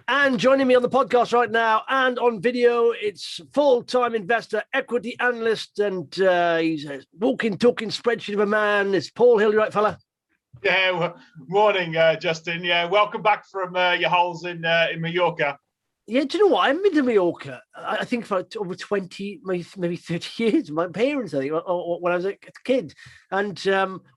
And joining me on the podcast right now and on video, it's full-time investor, equity analyst, and he's a walking, talking spreadsheet of a man. It's Paul Hill, you right, fella? Yeah, morning, Justin. Yeah, welcome back from your holes in Mallorca. Yeah, do you know what? I've been to Mallorca, I think, for over 20, maybe 30 years. My parents, I think, or when I was a kid. And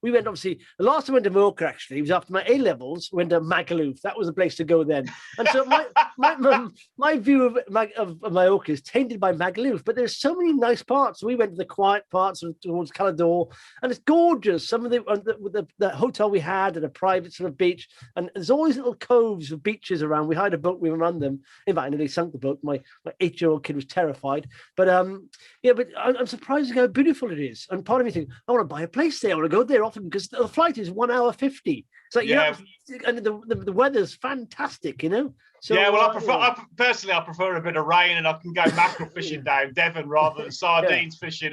we went, obviously, the last time I went to Mallorca, actually, was after my A-levels, went to Magaluf. That was the place to go then. And so my view of Mallorca is tainted by Magaluf, but there's so many nice parts. We went to the quiet parts towards Calador, and it's gorgeous. Some of the hotel we had at a private sort of beach, and there's always little coves of beaches around. We hired a boat, we were on them. I nearly sunk the boat. My 8-year-old kid was terrified. But but I'm surprised how beautiful it is. And part of me thinks, I want to buy a place there. I want to go there often because the flight is 1 hour 50. It's like, yeah, and the weather's fantastic, you know. So, yeah, well, I prefer a bit of rain, and I can go mackerel fishing down Devon rather than sardines fishing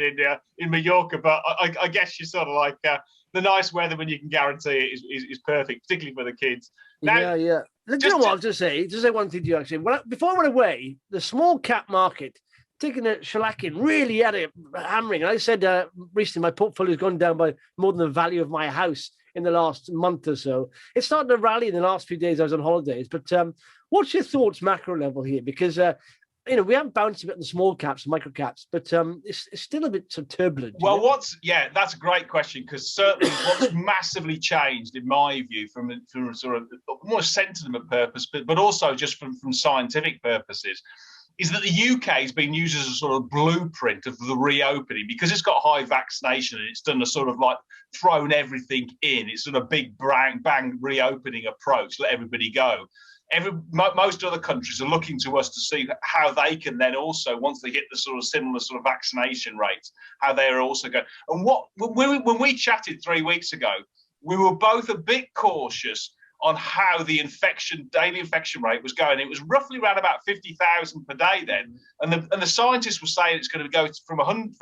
in Mallorca. But I guess you're sort of like the nice weather when you can guarantee it is perfect, particularly for the kids. Now, yeah. Do you know what I was just say one thing to you actually. Before I went away, the small cap market taking a shellacking really had a hammering. And I said recently my portfolio has gone down by more than the value of my house in the last month or so. It's starting to rally in the last few days. I was on holidays, but what's your thoughts macro level here? Because we have bounced a bit in the small caps, micro caps, but it's still a bit sort of turbulent. Well, that's a great question, because certainly what's massively changed, in my view, from sort of more sentiment purpose, but also just from scientific purposes, is that the UK has been used as a sort of blueprint of the reopening, because it's got high vaccination and it's done a sort of like thrown everything in. It's sort of big bang reopening approach, let everybody go. Most other countries are looking to us to see how they can then also, once they hit the sort of similar sort of vaccination rates, how they are also going. And when we chatted 3 weeks ago, we were both a bit cautious on how the daily infection rate was going. It was roughly around about 50,000 per day then, and the scientists were saying it's going to go from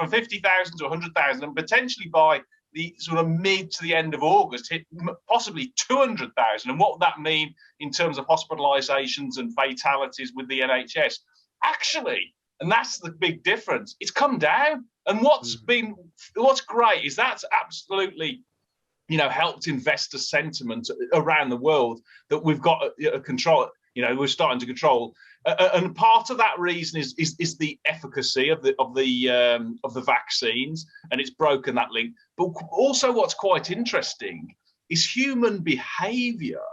50,000 to 100,000, and potentially by the sort of mid to the end of August, hit possibly 200,000. And what would that mean in terms of hospitalizations and fatalities with the NHS? Actually, and that's the big difference, it's come down. And what's great is that's absolutely, helped investor sentiment around the world, that we've got a control, we're starting to control. And part of that reason is the efficacy of the vaccines, and it's broken that link. But also, what's quite interesting is human behaviour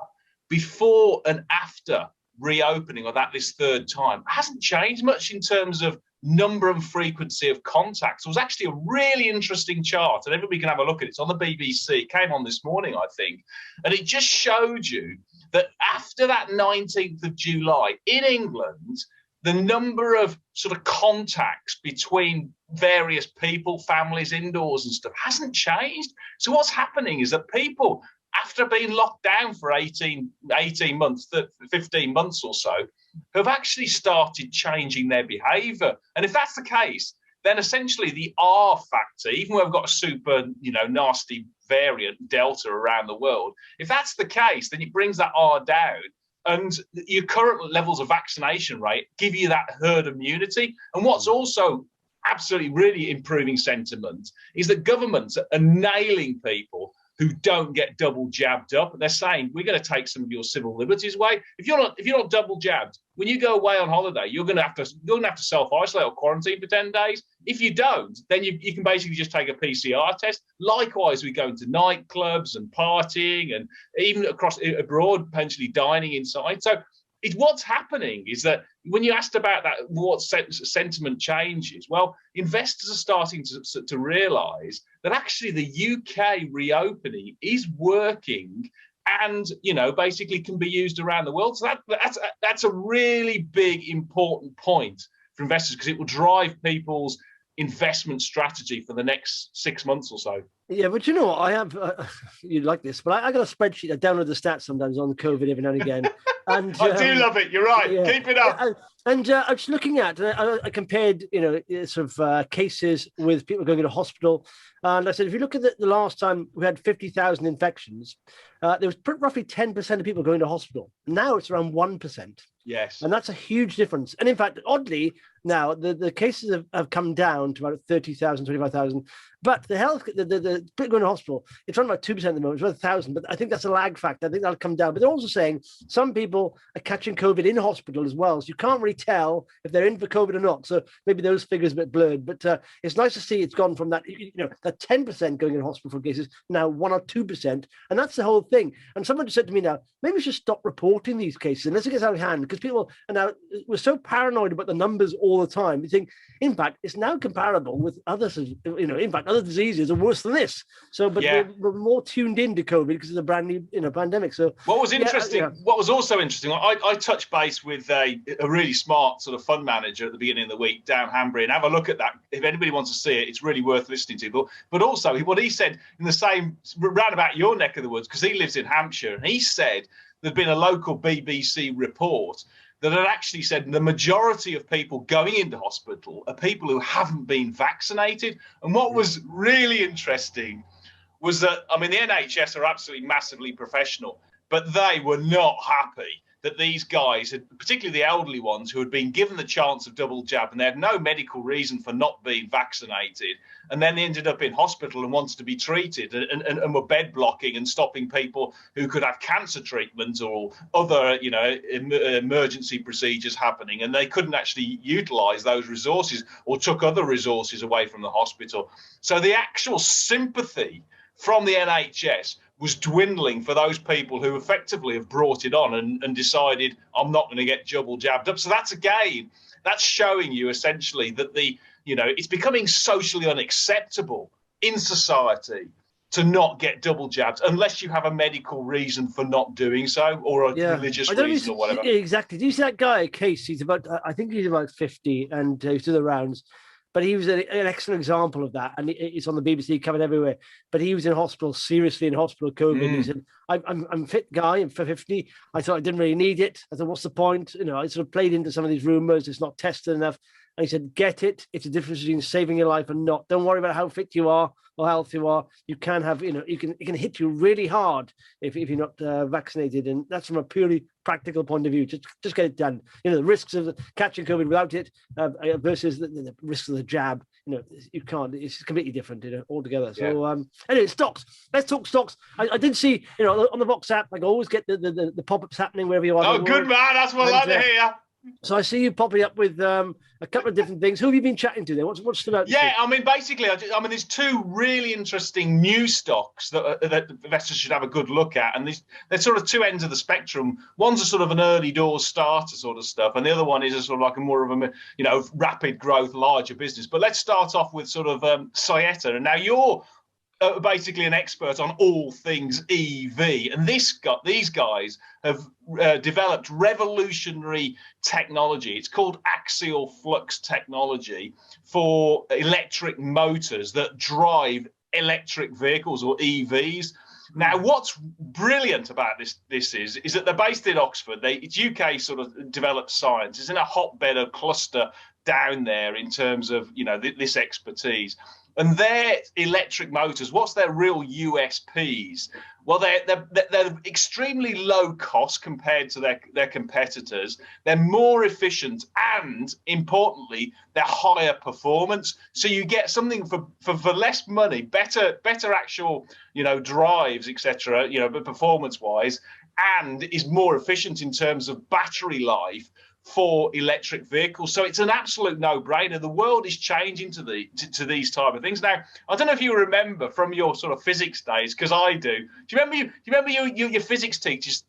before and after reopening, or this third time, hasn't changed much in terms of number and frequency of contacts. It was actually a really interesting chart, and everybody can have a look at it. It's on the BBC. It came on this morning, I think, and it just showed you that after that 19th of July in England, the number of sort of contacts between various people, families, indoors and stuff hasn't changed. So what's happening is that people, after being locked down for 18 months, 15 months or so, have actually started changing their behaviour. And if that's the case, then essentially the R factor, even though we've got a super, nasty variant Delta around the world, if that's the case, then it brings that R down, and your current levels of vaccination rate give you that herd immunity. And what's also absolutely really improving sentiment is that governments are nailing people who don't get double jabbed up. And they're saying, we're going to take some of your civil liberties away. If you're not double jabbed, when you go away on holiday, you're going to have to self-isolate or quarantine for 10 days. If you don't, then you can basically just take a PCR test. Likewise, we go into nightclubs and partying, and even abroad, potentially dining inside. So what's happening is that when you asked about that, what sentiment changes, well, investors are starting to realise that actually the UK reopening is working, and basically can be used around the world. So that's a really big, important point for investors, because it will drive people's investment strategy for the next 6 months or so. Yeah, but I have, you like this, but I got a spreadsheet. I download the stats sometimes on COVID every now and again. And I do love it. You're right. Yeah. Keep it up. And I was looking at, I compared, sort of cases with people going into hospital. And I said, if you look at the last time we had 50,000 infections, there was roughly 10% of people going to hospital. Now it's around 1%. Yes. And that's a huge difference. And in fact, oddly, now the cases have come down to about 30,000, 25,000. But the people going to hospital, it's around about 2% at the moment, it's about 1,000. But I think that's a lag factor. I think that'll come down. But they're also saying some people are catching COVID in hospital as well. So you can't really tell if they're in for COVID or not. So maybe those figures are a bit blurred. But it's nice to see it's gone from that, that 10% going in hospital for cases, now 1 or 2%. And that's the whole thing. And someone just said to me now, maybe we should stop reporting these cases unless it gets out of hand, because people are now, we're so paranoid about the numbers all the time. You think, in fact, it's now comparable with others, in fact, other diseases are worse than this. So, but we're more tuned into COVID because it's a brand new, pandemic. So what was interesting, what was also interesting, I touched base with a really smart sort of fund manager at the beginning of the week down Hanbury, and have a look at that. If anybody wants to see it, it's really worth listening to. But also what he said in the same, round about your neck of the woods, because he lives in Hampshire, and he said there'd been a local BBC report that had actually said the majority of people going into hospital are people who haven't been vaccinated. And what was really interesting was that, I mean, the NHS are absolutely massively professional, but they were not happy that these guys, particularly the elderly ones, who had been given the chance of double jab and they had no medical reason for not being vaccinated, and then they ended up in hospital and wanted to be treated and were bed blocking and stopping people who could have cancer treatments or other, emergency procedures happening, and they couldn't actually utilize those resources or took other resources away from the hospital. So the actual sympathy from the NHS was dwindling for those people who effectively have brought it on and decided, I'm not going to get double jabbed up. So that's showing you essentially that it's becoming socially unacceptable in society to not get double jabs unless you have a medical reason for not doing so, or a religious reason or whatever. Exactly. Do you see that guy, Case? I think he's about 50 and he's to the rounds. But he was an excellent example of that. And it's on the BBC, covered everywhere. But he was in hospital, seriously in hospital, COVID. He said, I'm a fit guy, I'm 50. I thought I didn't really need it. I thought, what's the point? I sort of played into some of these rumors. It's not tested enough. And he said, get it. It's a difference between saving your life and not. Don't worry about how fit you are or healthy you are. You can have, it can hit you really hard if you're not vaccinated. And that's from a purely practical point of view. Just get it done. The risks of catching COVID without it versus the risks of the jab. You can't. It's completely different, altogether. So anyway, stocks. Let's talk stocks. I did see, on the Vox app, I always get the pop-ups happening wherever you are. Oh, good man. That's what I like to hear. So I see you popping up with a couple of different things. Who have you been chatting to there? What's about? Yeah, I mean, basically, there's two really interesting new stocks that investors should have a good look at, and they're sort of two ends of the spectrum. One's a sort of an early doors starter sort of stuff, and the other one is a sort of like a more of a rapid growth, larger business. But let's start off with sort of Saietta. And now you're basically an expert on all things EV, and these guys have developed revolutionary technology. It's called axial flux technology for electric motors that drive electric vehicles or EVs. Now, what's brilliant about this is that they're based in Oxford. It's UK sort of developed science. It's in a hotbed of cluster down there in terms of this expertise. And their electric motors, what's their real USPs? Well, they're extremely low cost compared to their competitors. They're more efficient, and importantly, they're higher performance. So you get something for less money, better actual drives, etc. But performance wise, and is more efficient in terms of battery life for electric vehicles. So it's an absolute no-brainer. The world is changing to these type of things. Now, I don't know if you remember from your sort of physics days, because I do. Do you remember your physics teachers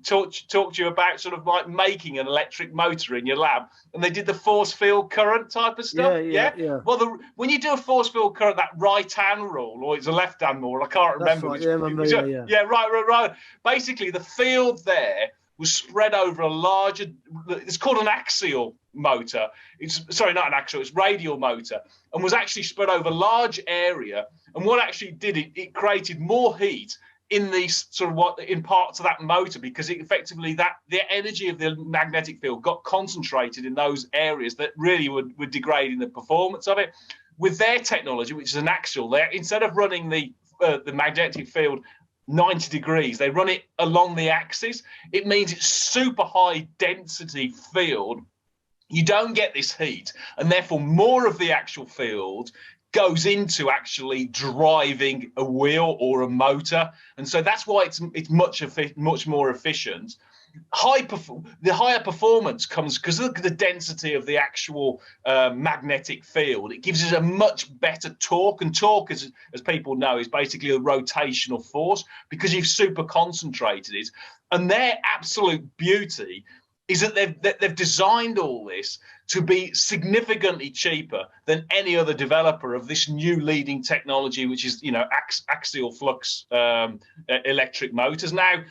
talked to you about sort of like making an electric motor in your lab, and they did the force field current type of stuff? Yeah. Well, when you do a force field current, that right-hand rule, or it's a left-hand rule, I can't remember. Right. Yeah, right. Basically, the field there was spread over a larger, it's called an axial motor. It's radial motor, and was actually spread over a large area. And what actually did it created more heat in these in parts of that motor, because it effectively the energy of the magnetic field got concentrated in those areas that really were degrading the performance of it. With their technology, which is an axial, instead of running the magnetic field 90 degrees. They run it along the axis. It means it's super high density field. You don't get this heat, and therefore more of the actual field goes into actually driving a wheel or a motor, and so that's why it's much more efficient. The higher performance comes because of the density of the actual magnetic field. It gives us a much better torque, and torque, as people know, is basically a rotational force because you've super concentrated it. And their absolute beauty is that they've designed all this to be significantly cheaper than any other developer of this new leading technology, which is, axial flux electric motors. Now,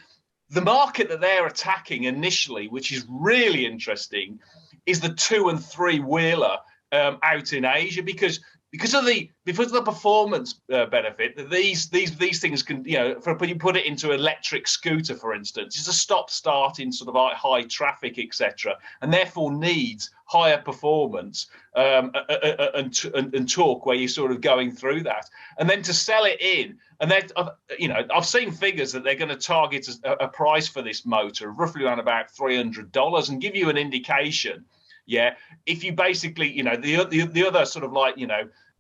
the market that they're attacking initially, which is really interesting, is the 2- and 3-wheeler out in Asia, because of the performance benefit that these things can, when you put it into an electric scooter, for instance, it's a stop-start in sort of high traffic, etc., and therefore needs higher performance and torque where you're sort of going through that, and then to sell it in. And I've seen figures that they're going to target a price for this motor of roughly around about $300, and give you an indication. Yeah, if you basically, the other sort of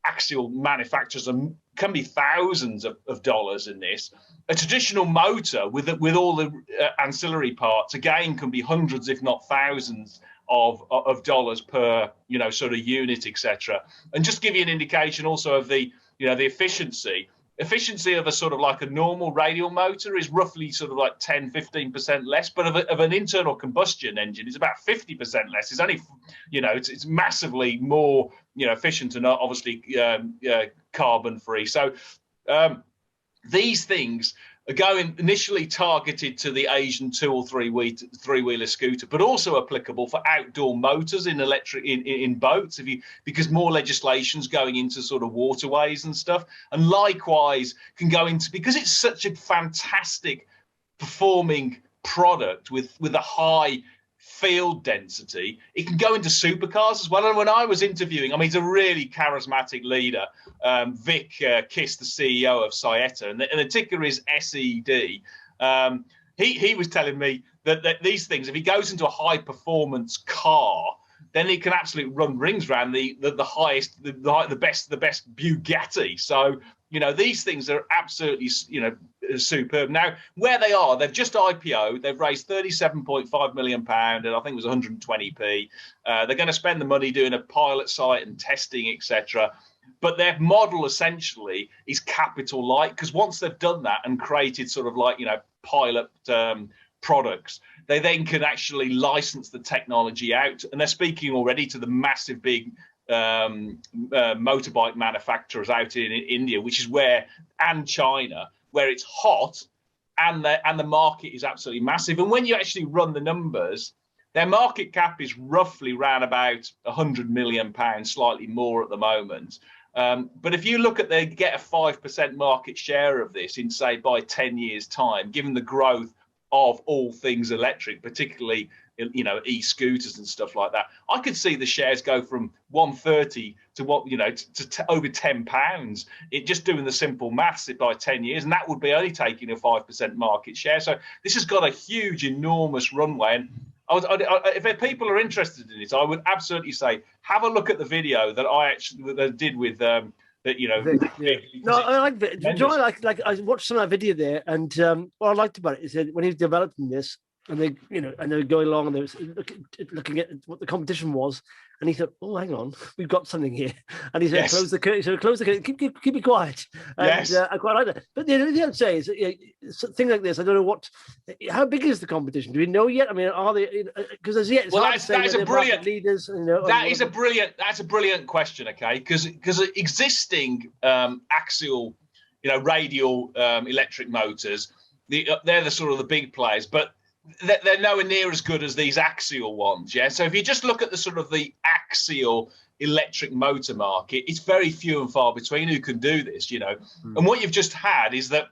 axial manufacturers can be thousands of dollars in this. A traditional motor with all the ancillary parts, again, can be hundreds, if not thousands of dollars per, sort of unit, etc. And just give you an indication also of the, the efficiency. Efficiency of a sort of like a normal radial motor is roughly sort of like 10-15% less, but of an internal combustion engine is about 50% less. It's only, it's massively more, efficient and obviously carbon free. So these things are going initially targeted to the Asian 2- or 3-wheeler scooter, but also applicable for outdoor motors in electric in boats, because more legislation's going into sort of waterways and stuff, and likewise can go into, because it's such a fantastic performing product with a high field density, it can go into supercars as well. And when I was interviewing, he's a really charismatic leader, Vic Kiss, the CEO of Saietta, and the ticker is SED. He was telling me that these things, if he goes into a high performance car, then he can absolutely run rings around the highest, the best Bugatti. So these things are absolutely superb. Now, where they are, they've just IPO'd. They've raised £37.5 million, and I think it was 120p. They're going to spend the money doing a pilot site and testing, etc. But their model essentially is capital light, because once they've done that and created sort of pilot products, they then can actually license the technology out. And they're speaking already to the massive big motorbike manufacturers out in India, which is and China, where it's hot, and the market is absolutely massive. And when you actually run the numbers, their market cap is roughly around about £100 million, slightly more at the moment. But if you look at, they get a 5% market share of this in, say, by 10 years' time, given the growth of all things electric, particularly e-scooters and stuff like that, I could see the shares go from 130 to over £10. It just doing the simple maths by 10 years, and that would be only taking a 5% market share. So this has got a huge, enormous runway. And if people are interested in it, I would absolutely say have a look at the video that I did with No, I like it. I watched some of that video there, and what I liked about it is that when he was developing this, and they were going along, and they were looking at what the competition was, and he said, "Oh, hang on, we've got something here." And he said, Yes. "Close the curtain." So close the curtain. Keep it quiet. And, Yes. I quite like that. But the other thing I'd say is, things like this, I don't know how big is the competition? Do we know yet? I mean, are they? Because as yet, That's a brilliant leaders. That's a brilliant question. Okay, because existing axial, radial electric motors, they're the sort of the big players, but they're nowhere near as good as these axial ones. Yeah. So if you just look at the sort of the axial electric motor market, it's very few and far between who can do this. And what you've just had is that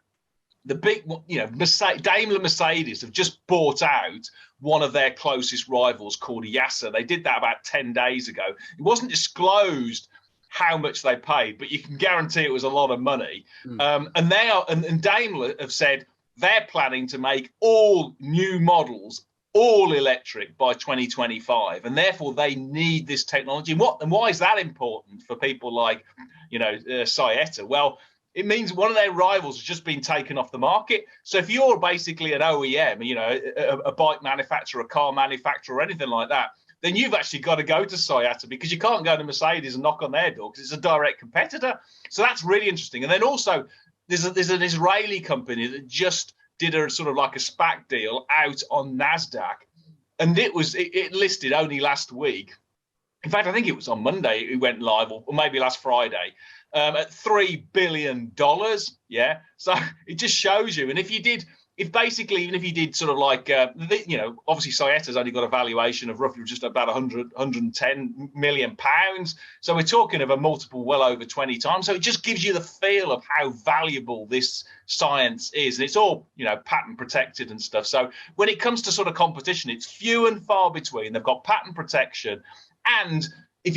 the big, Daimler Mercedes have just bought out one of their closest rivals called Yasa. They did that about 10 days ago. It wasn't disclosed how much they paid, but you can guarantee it was a lot of money. And Daimler have said, they're planning to make all new models all electric by 2025, and therefore they need this technology. And why is that important for people like, Saietta? Well, it means one of their rivals has just been taken off the market. So if you're basically an OEM, a bike manufacturer, a car manufacturer, or anything like that, then you've actually got to go to Saietta, because you can't go to Mercedes and knock on their door because it's a direct competitor. So that's really interesting. And then also there's an Israeli company that just did a sort of like a SPAC deal out on NASDAQ. And it listed only last week. In fact, I think it was on Monday it went live, or maybe last Friday, at $3 billion. Yeah. So it just shows you. And if you did sort of like, obviously Saietta's only got a valuation of roughly just about 110 million pounds. So we're talking of a multiple well over 20 times. So it just gives you the feel of how valuable this science is. And it's all, patent protected and stuff. So when it comes to sort of competition, it's few and far between. They've got patent protection. And if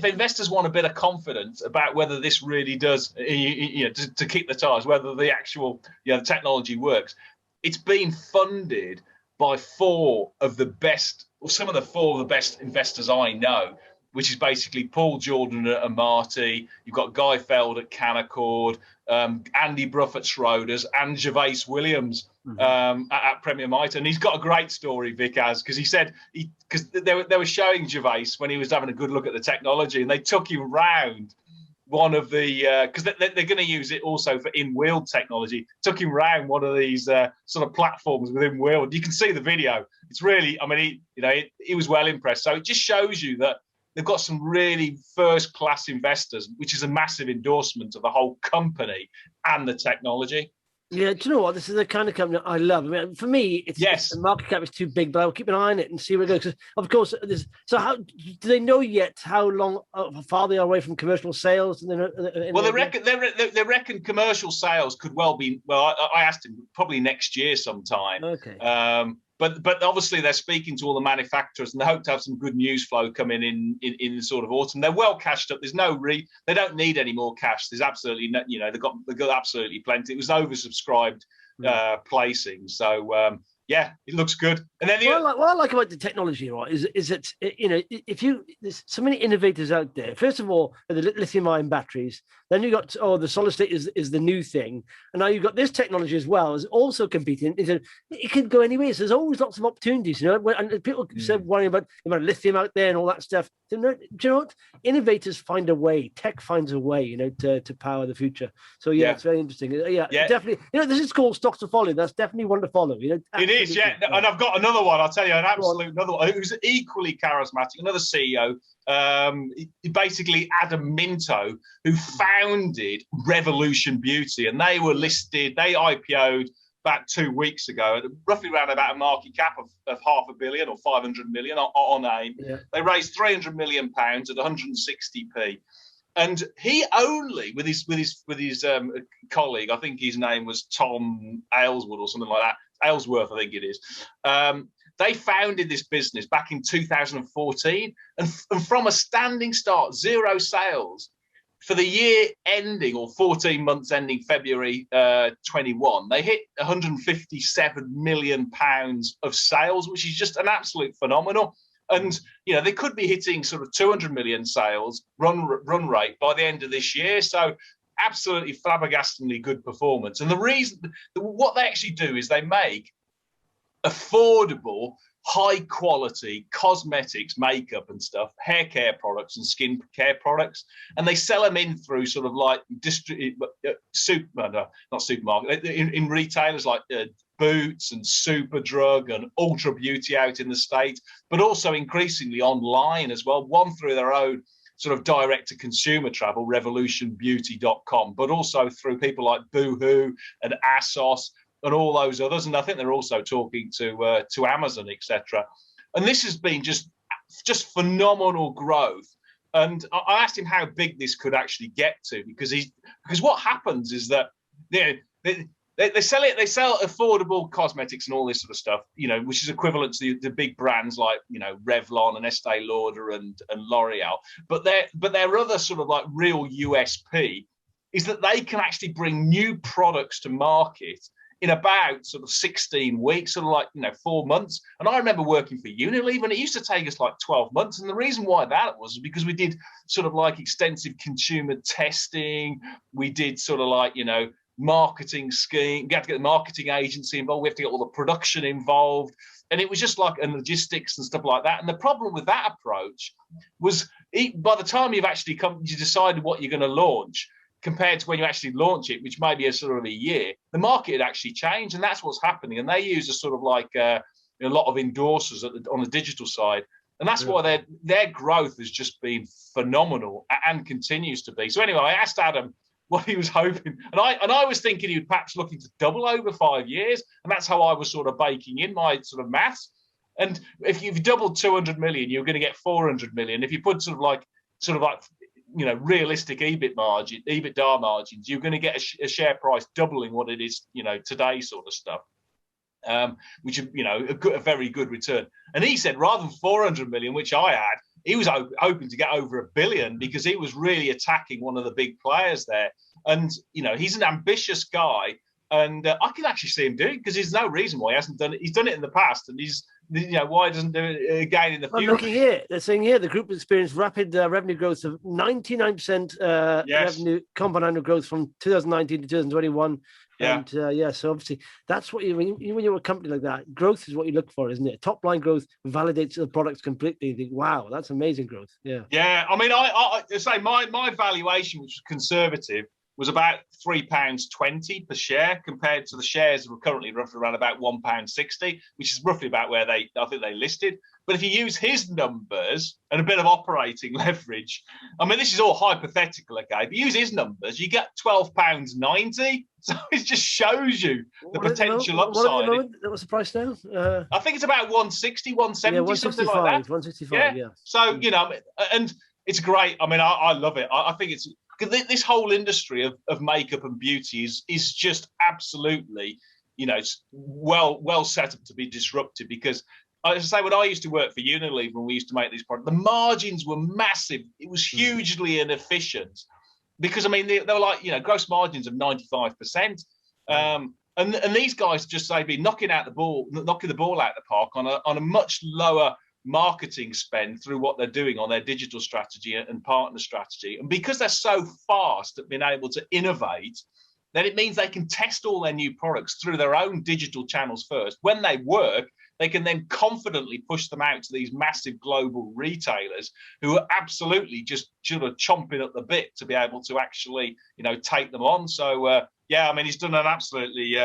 investors want a bit of confidence about whether this really does, to kick the tires, whether the actual, the technology works, it's been funded by some of the four of the best investors I know, which is basically Paul Jordan at Marty. You've got Guy Feld at Canaccord, Andy Bruff at Schroders, and Gervais Williams at Premier Mitre. And he's got a great story, Vic has, because he said, because they were showing Gervais when he was having a good look at the technology, and they took him round one of the, because they're going to use it also for in-wheel technology, took him around one of these sort of platforms within wheel. You can see the video. It's really, he was well impressed. So it just shows you that they've got some really first-class investors, which is a massive endorsement of the whole company and the technology. Yeah, do you know what? This is the kind of company I love. For me, it's the market cap is too big, but I'll keep an eye on it and see where it goes. 'Cause of course, so how do they know yet how far they are away from commercial sales? Well, they reckon commercial sales could well be. Well, I asked him probably next year sometime. Okay. But obviously they're speaking to all the manufacturers, and they hope to have some good news flow coming in sort of autumn. They're well cashed up. There's they don't need any more cash. There's absolutely no, they've got absolutely plenty. It was oversubscribed placing. So yeah, it looks good. And then what I like about the technology, right, is that there's so many innovators out there. First of all, the lithium-ion batteries. Then you got the solid state is the new thing, and now you've got this technology as well is also competing. It can go anywhere. So there's always lots of opportunities, And people said worrying about lithium out there and all that stuff. Do you know what? Innovators find a way. Tech finds a way, to power the future. So yeah, it's very interesting. Yeah, definitely. This is called stocks to follow. That's definitely one to follow. It is, yeah. And I've got another one. I'll tell you another one who's equally charismatic. Another CEO. Basically Adam Minto, who founded Revolution Beauty, and they were listed. They IPO'd about 2 weeks ago at roughly around about a market cap of £500 million or 500 million on AIM. Yeah. They raised £300 million at 160p, and he only with his colleague, I think his name was Tom Ayleswood or something like that, Aylesworth, I think it is. They founded this business back in 2014, and from a standing start, 0 sales, for the year ending, or 14 months ending February 21, they hit 157 million pounds of sales, which is just an absolute phenomenal. And they could be hitting sort of 200 million sales run rate by the end of this year. So absolutely flabbergastingly good performance. And the reason, what they actually do is they make affordable, high quality cosmetics, makeup and stuff, hair care products and skin care products, and they sell them in through sort of like in retailers like Boots and Superdrug and Ultra Beauty out in the States, but also increasingly online as well, one through their own sort of direct to consumer travel, revolutionbeauty.com, but also through people like Boohoo and ASOS and all those others. And I think they're also talking to Amazon, etc. And this has been just phenomenal growth. And I asked him how big this could actually get to, because what happens is that they sell affordable cosmetics and all this sort of stuff, which is equivalent to the big brands like Revlon and Estee Lauder and L'Oreal. But their other sort of like real USP is that they can actually bring new products to market in about sort of 16 weeks, sort of like, 4 months. And I remember working for Unilever, and it used to take us like 12 months. And the reason why that was because we did sort of like extensive consumer testing. We did sort of like, marketing scheme. We had to get the marketing agency involved. We have to get all the production involved. And it was just like, and logistics and stuff like that. And the problem with that approach was by the time you decided what you're going to launch, compared to when you actually launch it, which may be a sort of a year, the market had actually changed, and that's what's happening. And they use a sort of like a lot of endorsers on the digital side, and that's why their growth has just been phenomenal and continues to be. So anyway, I asked Adam what he was hoping, and I was thinking he was perhaps looking to double over 5 years, and that's how I was sort of baking in my sort of maths. And if you've doubled 200 million, you're going to get 400 million. If you put sort of like realistic EBITDA margins, you're going to get a share price doubling what it is, today sort of stuff, which is, a very good return. And he said rather than 400 million, which I had, he was hoping to get over $1 billion because he was really attacking one of the big players there. And, he's an ambitious guy. And I can actually see him do it because there's no reason why he hasn't done it. He's done it in the past, and why doesn't do it again in the future? Looking here, they're saying here the group experienced rapid revenue growth of 99% revenue compound annual growth from 2019 to 2021. Yeah. And so obviously that's what when you're a company like that, growth is what you look for, isn't it? Top line growth validates the products completely. You think, wow, that's amazing growth. Yeah. Yeah. I mean, I say my valuation, which was conservative, was about £3.20 per share compared to the shares that were currently roughly around about £1.60, which is roughly about where I think they listed. But if you use his numbers and a bit of operating leverage, I mean, this is all hypothetical, okay? If you use his numbers, you get £12.90. So it just shows you the potential upside. What's the price now? I think it's about 160, 170, something like that. 165, yeah. So, and it's great. I mean, I love it. I think it's, because this whole industry of makeup and beauty is just absolutely, it's well set up to be disrupted. Because, as I say, when I used to work for Unilever and we used to make these products, the margins were massive. It was hugely inefficient because, I mean, they were like, gross margins of 95%. And these guys just say be knocking the ball out of the park on a much lower marketing spend through what they're doing on their digital strategy and partner strategy. And because they're so fast at being able to innovate, then it means they can test all their new products through their own digital channels first. When they work, they can then confidently push them out to these massive global retailers who are absolutely just sort of chomping at the bit to be able to actually, take them on. So, I mean, he's done an absolutely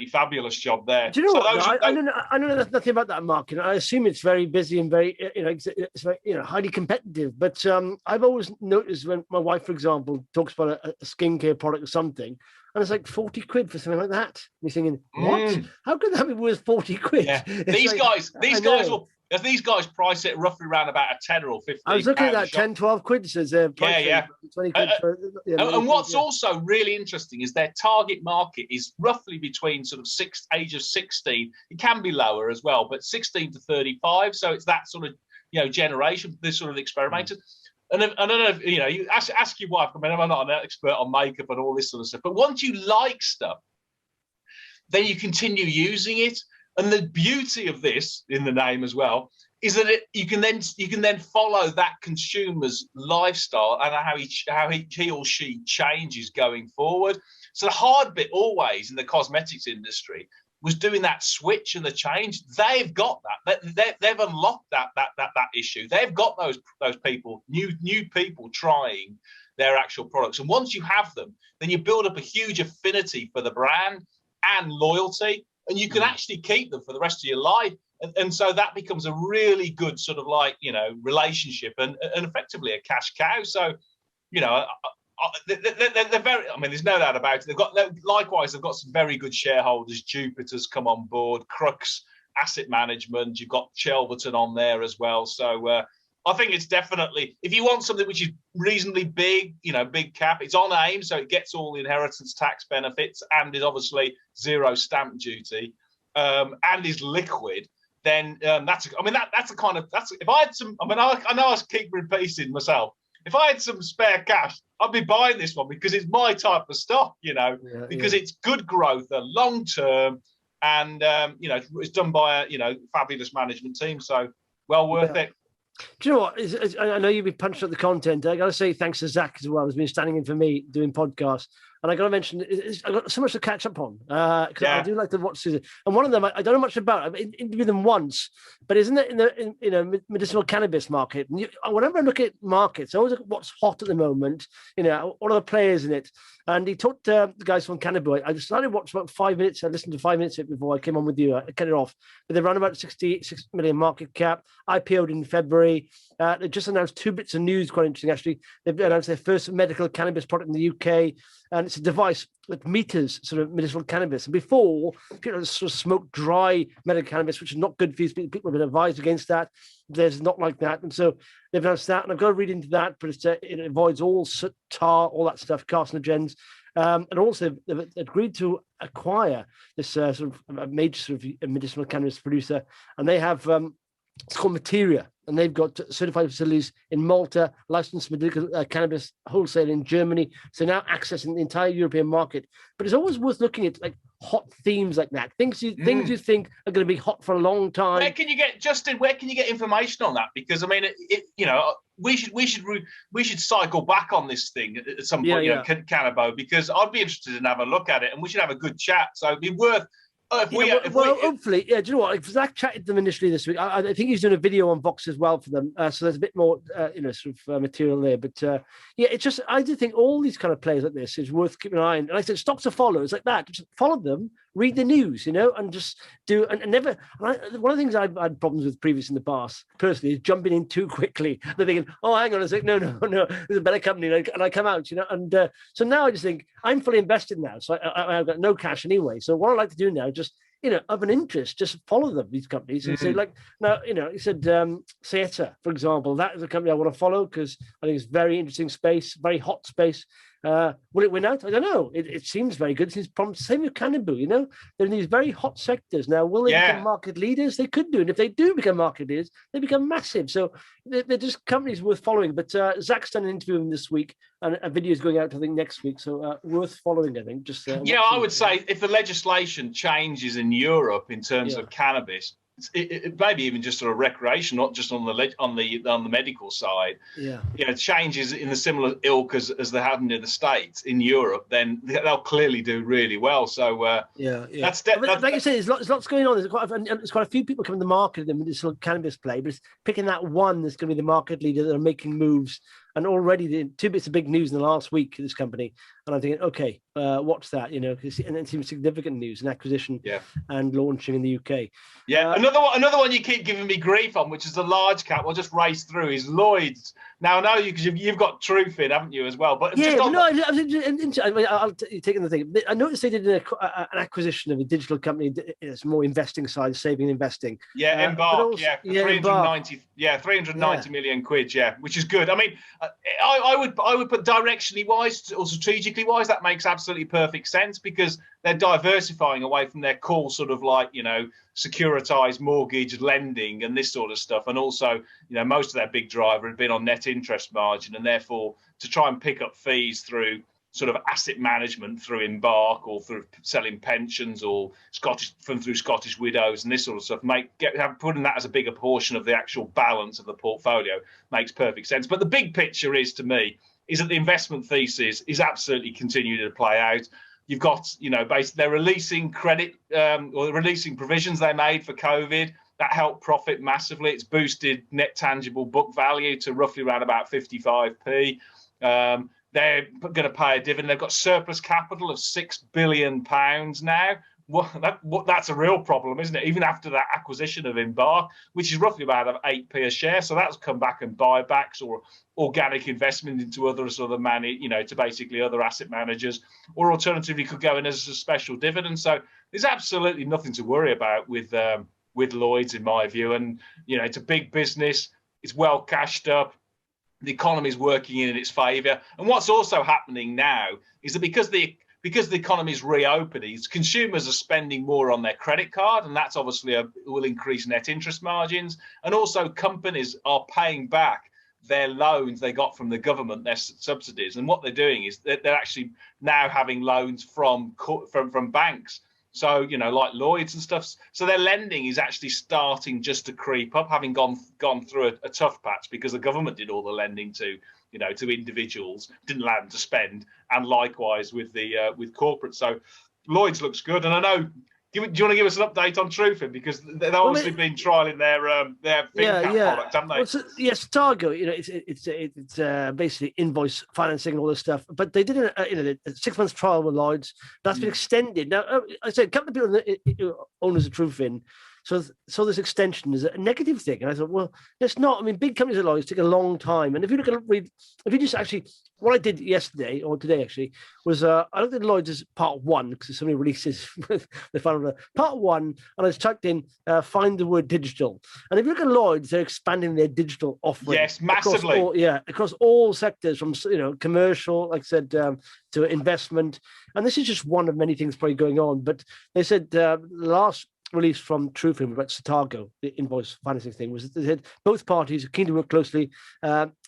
fabulous job there. Do you know what? I know nothing about that market. I assume it's very busy and very, it's very, highly competitive. But I've always noticed when my wife, for example, talks about a skincare product or something, and it's like 40 quid for something like that. And you're thinking, what? How could that be worth 40 quid? Yeah. These guys price it roughly around about a 10 or 15. I was looking at that 10, 12 quid. Says 20 quid. And what's also really interesting is their target market is roughly between sort of age of 16. It can be lower as well, but 16 to 35. So it's that sort of generation. This sort of experimenters. And I don't know if you ask your wife. I mean, I'm not an expert on makeup and all this sort of stuff, but once you like stuff, then you continue using it. And the beauty of this, in the name as well, is that you can then follow that consumer's lifestyle and how he or she changes going forward. So the hard bit always in the cosmetics industry was doing that switch and the change. They've got that. They've unlocked that issue. They've got those people, new people trying their actual products. And once you have them, then you build up a huge affinity for the brand and loyalty, and you can actually keep them for the rest of your life. And so that becomes a really good sort of like, relationship and effectively a cash cow. So, they're very, I mean, there's no doubt about it. Likewise, they've got some very good shareholders. Jupiter's come on board, Crux Asset Management. You've got Shelverton on there as well. So I think it's definitely, if you want something which is reasonably big, big cap, it's on AIM, so it gets all the inheritance tax benefits and is obviously zero stamp duty, and is liquid. Then if I had some, I mean, I know I keep repeating myself, if I had some spare cash, I'd be buying this one because it's my type of stock, because it's good growth, long term, and it's done by a fabulous management team. So well worth it. Do you know what? I know you've been punching up the content. I got to say thanks to Zach as well, who's been standing in for me doing podcasts. And I got to mention, I got so much to catch up on because I do like to watch Susan. And one of them, I don't know much about. I've interviewed them once, but isn't it in the medicinal cannabis market? And whenever I look at markets, I always look at what's hot at the moment. What are the players in it? And he talked to the guys from Kanabo. I decided to watch about 5 minutes. I listened to 5 minutes of it before I came on with you. I cut it off. But they ran about 66 million market cap. IPO'd in February. They just announced 2 bits of news, quite interesting actually. They've announced their first medical cannabis product in the UK. And it's a device that meters sort of medicinal cannabis. And before, people sort of smoked dry medical cannabis, which is not good for you. People have been advised against that. There's not like that. And so they've announced that. And I've got to read into that, but it avoids all soot, tar, all that stuff, carcinogens. And also they've agreed to acquire this sort of a major sort of medicinal cannabis producer. And they have, it's called Materia. And they've got certified facilities in Malta, licensed medical cannabis wholesale in Germany. So now accessing the entire European market. But it's always worth looking at like hot themes like that. Things you think are going to be hot for a long time. Where can you get, Justin? Where can you get information on that? Because I mean, we should cycle back on this thing at some point, Kanabo, because I'd be interested in having a look at it, and we should have a good chat. So it'd be worth. Hopefully, do you know what? If Zach chatted to them initially this week, I think he's doing a video on Vox as well for them. So there's a bit more, sort of material there. But it's just, I do think all these kind of players like this is worth keeping an eye on. And I said, stocks to follow. It's like that. Just follow them, read the news, and just do, and never. And one of the things I've had problems with previous in the past, personally, is jumping in too quickly. They're thinking, oh, hang on a second, no, there's a better company, and I come out, and so now I just think I'm fully invested now, so I've got no cash anyway. So what I like to do now, just of an interest, just follow them, these companies, and say, like, now, he said Saietta, for example, that is a company I want to follow because I think it's very interesting space, very hot space. Will it win out? I don't know. It seems very good. It seems promising. Same with Kanabo, they're in these very hot sectors. Now, will they become market leaders? They could do. And if they do become market leaders, they become massive. So they're just companies worth following. But Zach's done an interview with them this week, and a video is going out, I think, next week. So worth following, I think. Just I would say if the legislation changes in Europe in terms of cannabis, it maybe even just sort of recreation, not just on the medical side. Changes in the similar ilk as they happen in the States, in Europe, then they'll clearly do really well. So like I say, there's lots going on. There's quite a few people coming to the market in the medicinal cannabis play, but it's picking that one that's going to be the market leader that are making moves. And already the 2 bits of big news in the last week, this company. And I'm thinking, okay, what's that? And it seems significant news, an acquisition and launching in the UK. Another one you keep giving me grief on, which is the large cap. We'll just race through, is Lloyds. Now, I know because you've got Trufin, haven't you, as well? But I'll take the thing. I noticed they did an acquisition of a digital company. It's more investing side, saving and investing. Embark. 390 million quid. Which is good. I mean, I would put directionally wise or strategically wise, that makes absolutely perfect sense because they're diversifying away from their core sort of like, securitized mortgage lending and this sort of stuff. And also, most of their big driver had been on net interest margin, and therefore to try and pick up fees through sort of asset management through Embark or through selling pensions or through Scottish widows and this sort of stuff, putting that as a bigger portion of the actual balance of the portfolio makes perfect sense. But the big picture is, to me, is that the investment thesis is absolutely continuing to play out. You've got, basically they're releasing credit or releasing provisions they made for COVID. That helped profit massively. It's boosted net tangible book value to roughly around about 55p. They're going to pay a dividend. They've got surplus capital of £6 billion now. That's a real problem, isn't it? Even after that acquisition of Embark, which is roughly about 8p a share. So that's come back and buybacks or organic investment into other sort of to basically other asset managers, or alternatively could go in as a special dividend. So there's absolutely nothing to worry about with Lloyds, in my view. And it's a big business. It's well cashed up. The economy is working in its favour. And what's also happening now is that because the economy is reopening, consumers are spending more on their credit card, and that's obviously will increase net interest margins. And also companies are paying back their loans they got from the government, their subsidies, and what they're doing is they're actually now having loans from banks. So, like Lloyds and stuff. So their lending is actually starting just to creep up, having gone through a tough patch because the government did all the lending to individuals, didn't allow them to spend, and likewise with corporates. So Lloyds looks good, and I know. Do you want to give us an update on Trufin, because they've obviously been trialing their product, haven't they? Well, yes, Targo. It's basically invoice financing and all this stuff. But they did a 6 months trial with Lloyds. That's been extended. Now, I said a couple of people, owners of Trufin, so this extension is a negative thing. And I thought, well, it's not. I mean, big companies like Lloyds take a long time. And if you look at if you just actually, what I did yesterday or today actually was I looked at Lloyds as part 1 because there's so many releases. They found part 1, and I just typed in find the word digital. And if you look at Lloyds, they're expanding their digital offering. Yes, massively. Across all sectors, from commercial, like I said, to investment. And this is just one of many things probably going on. But they said last release from Trufin about Targo, the invoice financing thing, was that they said both parties are keen to work closely,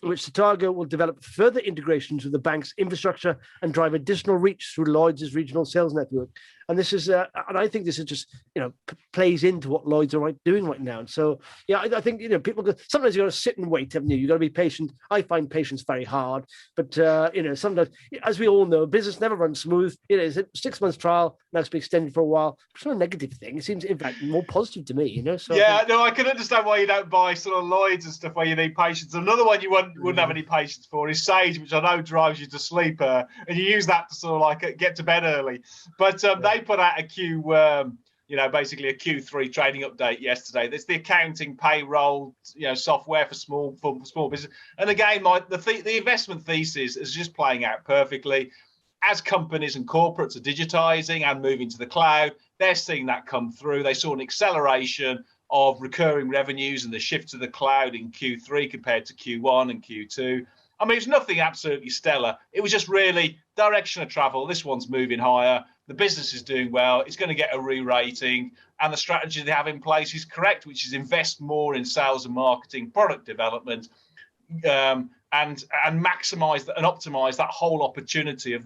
which Targo will develop further integrations with the bank's infrastructure and drive additional reach through Lloyds' regional sales network. And this is, and I think this is just, plays into what Lloyds are doing right now. And so, I think, people sometimes you got to sit and wait, haven't you? You got to be patient. I find patience very hard, but sometimes, as we all know, business never runs smooth. It's a 6 months trial. Now it's been extended for a while. It's not a negative thing. It seems, in fact, more positive to me. So I can understand why you don't buy sort of Lloyds and stuff where you need patience. Another one you wouldn't have any patience for is Sage, which I know drives you to sleep, and you use that to sort of like get to bed early. But they put out basically a Q3 trading update yesterday. That's the accounting payroll, software for small business. And again, the investment thesis is just playing out perfectly. As companies and corporates are digitizing and moving to the cloud, they're seeing that come through. They saw an acceleration of recurring revenues and the shift to the cloud in Q3 compared to Q1 and Q2. I mean, it's nothing absolutely stellar. It was just really direction of travel. This one's moving higher. The business is doing well. It's going to get a re-rating. And the strategy they have in place is correct, which is invest more in sales and marketing, product development, and maximize and optimize that whole opportunity as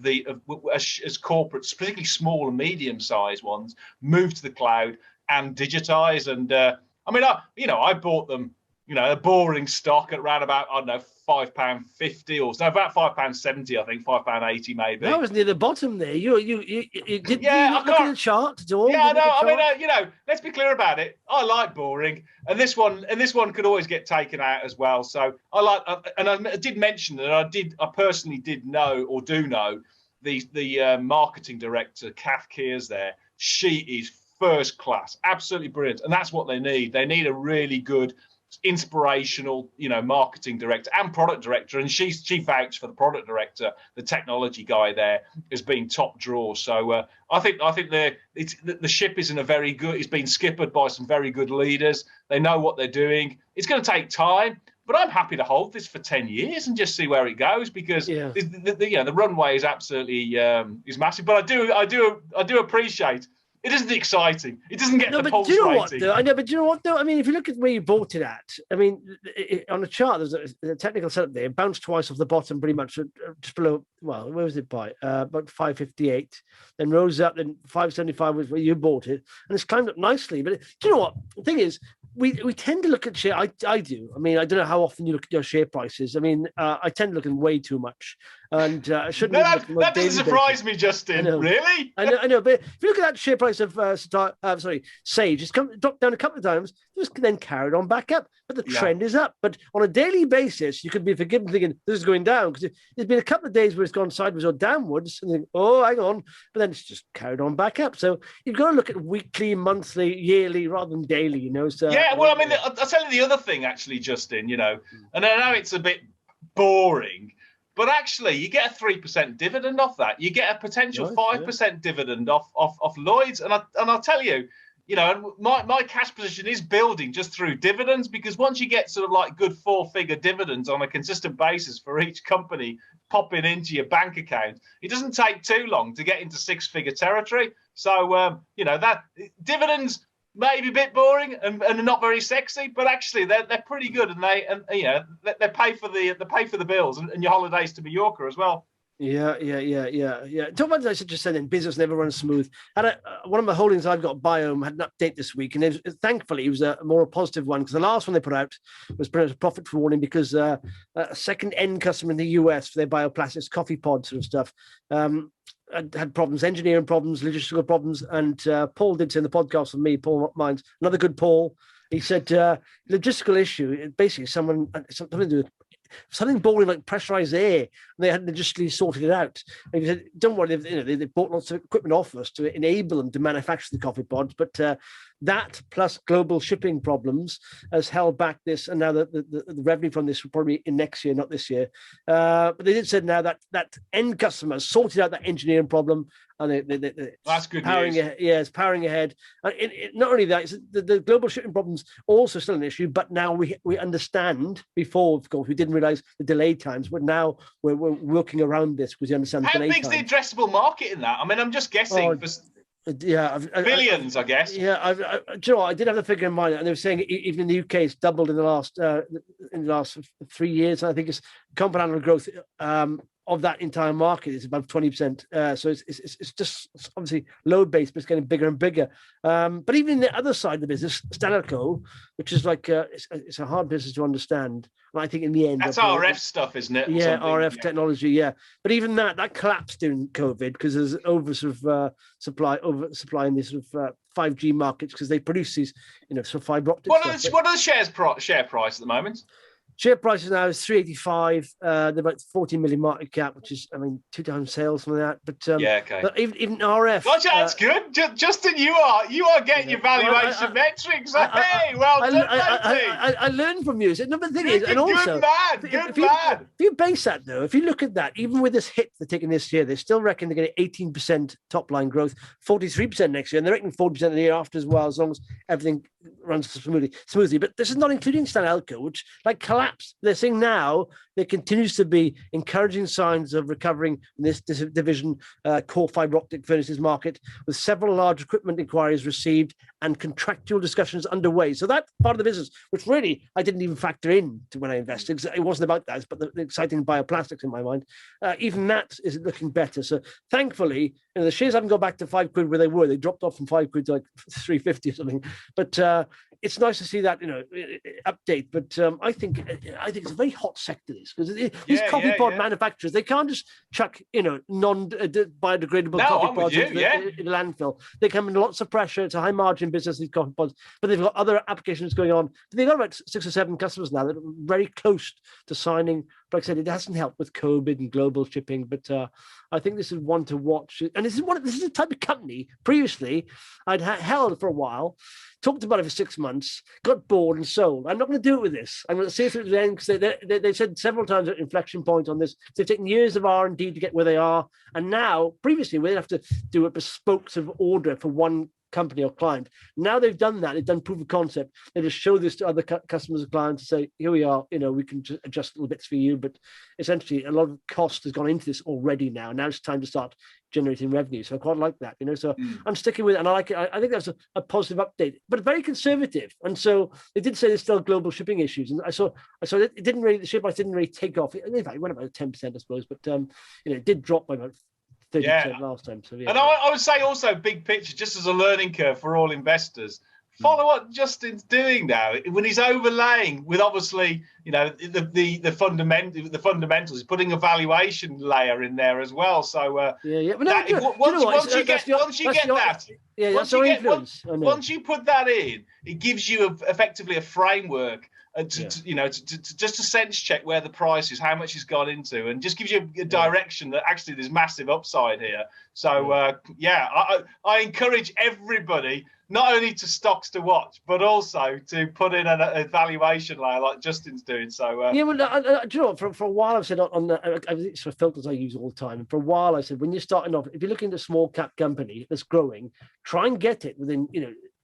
corporates, particularly small and medium-sized ones, move to the cloud and digitize. And I bought them, a boring stock at around about, I don't know, £5.50 or so, about £5.70, I think, £5.80 maybe. That was near the bottom there. You look at the chart at all? Yeah, no, let's be clear about it. I like boring, and this one could always get taken out as well. So I like, and I did mention that I personally did know or do know the marketing director, Kath Kears there. She is first class, absolutely brilliant, and that's what they need. They need a really good, inspirational, marketing director and product director, and she vouched for the product director, the technology guy there, as being top draw. So I think the ship is in a very good. It's been skippered by some very good leaders. They know what they're doing. It's going to take time, but I'm happy to hold this for 10 years and just see where it goes, because the runway is absolutely is massive. But I do appreciate. It isn't exciting. It doesn't get the pulse rating. What, though? I know, but do you know what, though? I mean, if you look at where you bought it at, I mean, on the chart, there's a technical setup there. It bounced twice off the bottom, pretty much just below. Well, where was it by? About 558. Then rose up. Then 575 was where you bought it, and it's climbed up nicely. But do you know what? The thing is, we tend to look at share. I do. I mean, I don't know how often you look at your share prices. I mean, I tend to look at them way too much, and I shouldn't. No, that doesn't surprise me, Justin. Really? I know. But if you look at that share price of Sage, it's dropped down a couple of times, just then carried on back up. But the trend is up. But on a daily basis, you could be forgiven thinking this is going down, because there's been a couple of days where it's gone sideways or downwards, and you think, oh, hang on, but then it's just carried on back up. So you've got to look at weekly, monthly, yearly, rather than daily. So well, I mean, I'll tell you the other thing, actually, Justin. And I know it's a bit boring, but actually, you get a 3% dividend off that. You get a potential 5% dividend off Lloyds, and I'll tell you, my cash position is building just through dividends, because once you get sort of like good 4-figure dividends on a consistent basis for each company popping into your bank account, it doesn't take too long to get into 6-figure territory. So that dividends maybe a bit boring and not very sexy, but actually they're pretty good, and they pay for the bills and your holidays to Mallorca as well. Yeah. Talk about, I just said, in business never runs smooth. And one of my holdings I've got, Biome, had an update this week, and thankfully it was a more positive one, because the last one they put out was a profit warning because a second end customer in the US for their bioplastics coffee pod sort of stuff had problems, engineering problems, logistical problems, and Paul did say in the podcast with me, Paul Mines, another good Paul. He said logistical issue, basically something to do with something boring like pressurized air, and they hadn't logistically sorted it out. And he said, don't worry, they bought lots of equipment off us to enable them to manufacture the coffee pods, but that plus global shipping problems has held back this, and now the revenue from this will probably be in next year, not this year. But they did say now that end customers sorted out that engineering problem, and that's good powering news. It's powering ahead. And not only that, it's the global shipping problems also still an issue, but now we understand. Before, of course, we didn't realize the delay times, but now we're working around this because we understand the delay times. How big's the addressable market in that? I mean, I'm just guessing. Billions, I guess. Yeah, do you know what? I did have the figure in mind, and they were saying even in the UK, it's doubled in the last 3 years. I think it's compound annual growth of that entire market is about 20%. So it's just obviously low base, but it's getting bigger and bigger. But even in the other side of the business, Eleco, which is like it's a hard business to understand. And I think in the end, that's RF stuff, isn't it? Yeah, RF technology. Yeah, but even that collapsed during COVID because there's supply in these sort of 5G markets, because they produce these sort of fiber optic stuff. What are the share price at the moment? Share prices now is 385. They're about 14 million market cap, which is, 2 times sales, something like that. But okay. But even RF. Gotcha, that's good. Justin, you are getting your valuation metrics. Hey, well done, matey. I learned from you. So, no, but the thing is, and good also, man. If you base that though, if you look at that, even with this hit they're taking this year, they still reckon they're getting 18% top line growth, 43% next year, and they're reckoning 40% the year after as well, as long as everything runs smoothly. But this is not including Eleco, which collapsed. They're saying now there continues to be encouraging signs of recovering in this division, core fiber optic furnaces market, with several large equipment inquiries received and contractual discussions underway. So that part of the business, which really I didn't even factor in to when I invested, because it wasn't about that, but the exciting bioplastics in my mind, even that is looking better. So thankfully, the shares haven't gone back to £5 where they were. They dropped off from £5 to like 350 or something. But it's nice to see that update. But I think it's a very hot sector, this, because these coffee pod manufacturers, they can't just chuck non-biodegradable coffee pods into the landfill. They come under lots of pressure. It's a high margin business, these coffee pods, but they've got other applications going on. They've got about 6 or 7 customers now that are very close to signing. But like I said, it hasn't helped with COVID and global shipping. But I think this is one to watch. And this is a type of company previously I'd held for a while, talked about it for 6 months, got bored and sold. I'm not going to do it with this. I'm going to see it through to the end, because they've said several times at inflection point on this. They've taken years of R&D to get where they are. And now, previously, we'd have to do a bespoke sort of order for one company or client. Now they've done that. They've done proof of concept. They just show this to other customers or clients to say, here we are, we can just adjust little bits for you. But essentially, a lot of cost has gone into this already now. Now it's time to start generating revenue. So I quite like that, So I'm sticking with it, and I like it. I think that's a positive update, but very conservative. And so they did say there's still global shipping issues. And I saw it didn't really, the share price didn't really take off. In fact, it went about 10%, I suppose, but it did drop by about 30% last time. So and I would say also, big picture, just as a learning curve for all investors, follow what Justin's doing now when he's overlaying with obviously the fundamentals. He's putting a valuation layer in there as well. So once you put that in, it gives you effectively a framework. Just to sense check where the price is, how much it's gone into, and just gives you a direction that actually there's massive upside here. So I encourage everybody not only to stocks to watch, but also to put in a valuation layer like Justin's doing. So do you know, for a while I've said on the sort of filters I use all the time, and for a while I said when you're starting off, if you're looking at a small cap company that's growing, try and get it within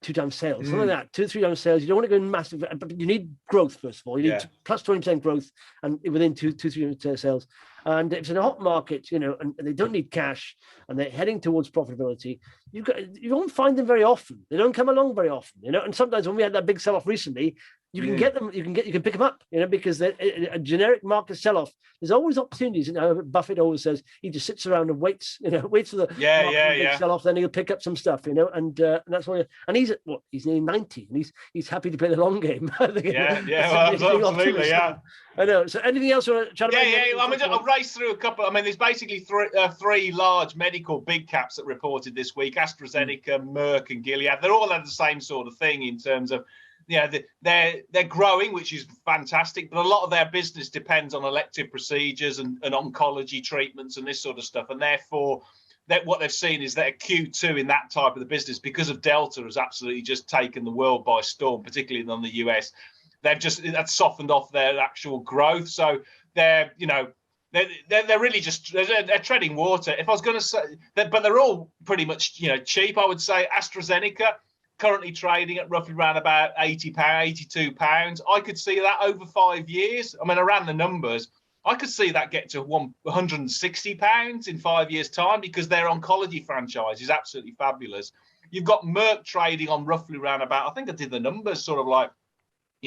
2 times sales, something like that, 2 or 3 times sales. You don't want to go massive, but you need growth first of all. You need plus 20% growth, and within 3 sales. And if it's in a hot market, and they don't need cash, and they're heading towards profitability, you won't find them very often. They don't come along very often, And sometimes when we had that big sell-off recently, you can get them. You can pick them up, because a generic market sell-off. There's always opportunities. Buffett always says he just sits around and waits. Waits for the big sell-off, then he'll pick up some stuff. And that's why. And he's nearly 90, and he's happy to play the long game. Absolutely, yeah. I know. So, anything else you want to chat about? I'll race through a couple. There's basically three large medical big caps that reported this week: AstraZeneca, Merck, and Gilead. They're all had the same sort of thing in terms of. They're growing, which is fantastic, but a lot of their business depends on elective procedures and oncology treatments and this sort of stuff. And therefore, what they've seen is that a Q2 in that type of the business, because of Delta, has absolutely just taken the world by storm, particularly in the US. That's softened off their actual growth. So they're really just they're treading water. If I was going to say, but they're all pretty much cheap. I would say AstraZeneca, currently trading at roughly around about £80, £82. I could see that over 5 years. I ran the numbers. I could see that get to £160 in 5 years' time, because their oncology franchise is absolutely fabulous. You've got Merck trading on roughly around about, I think I did the numbers, sort of like,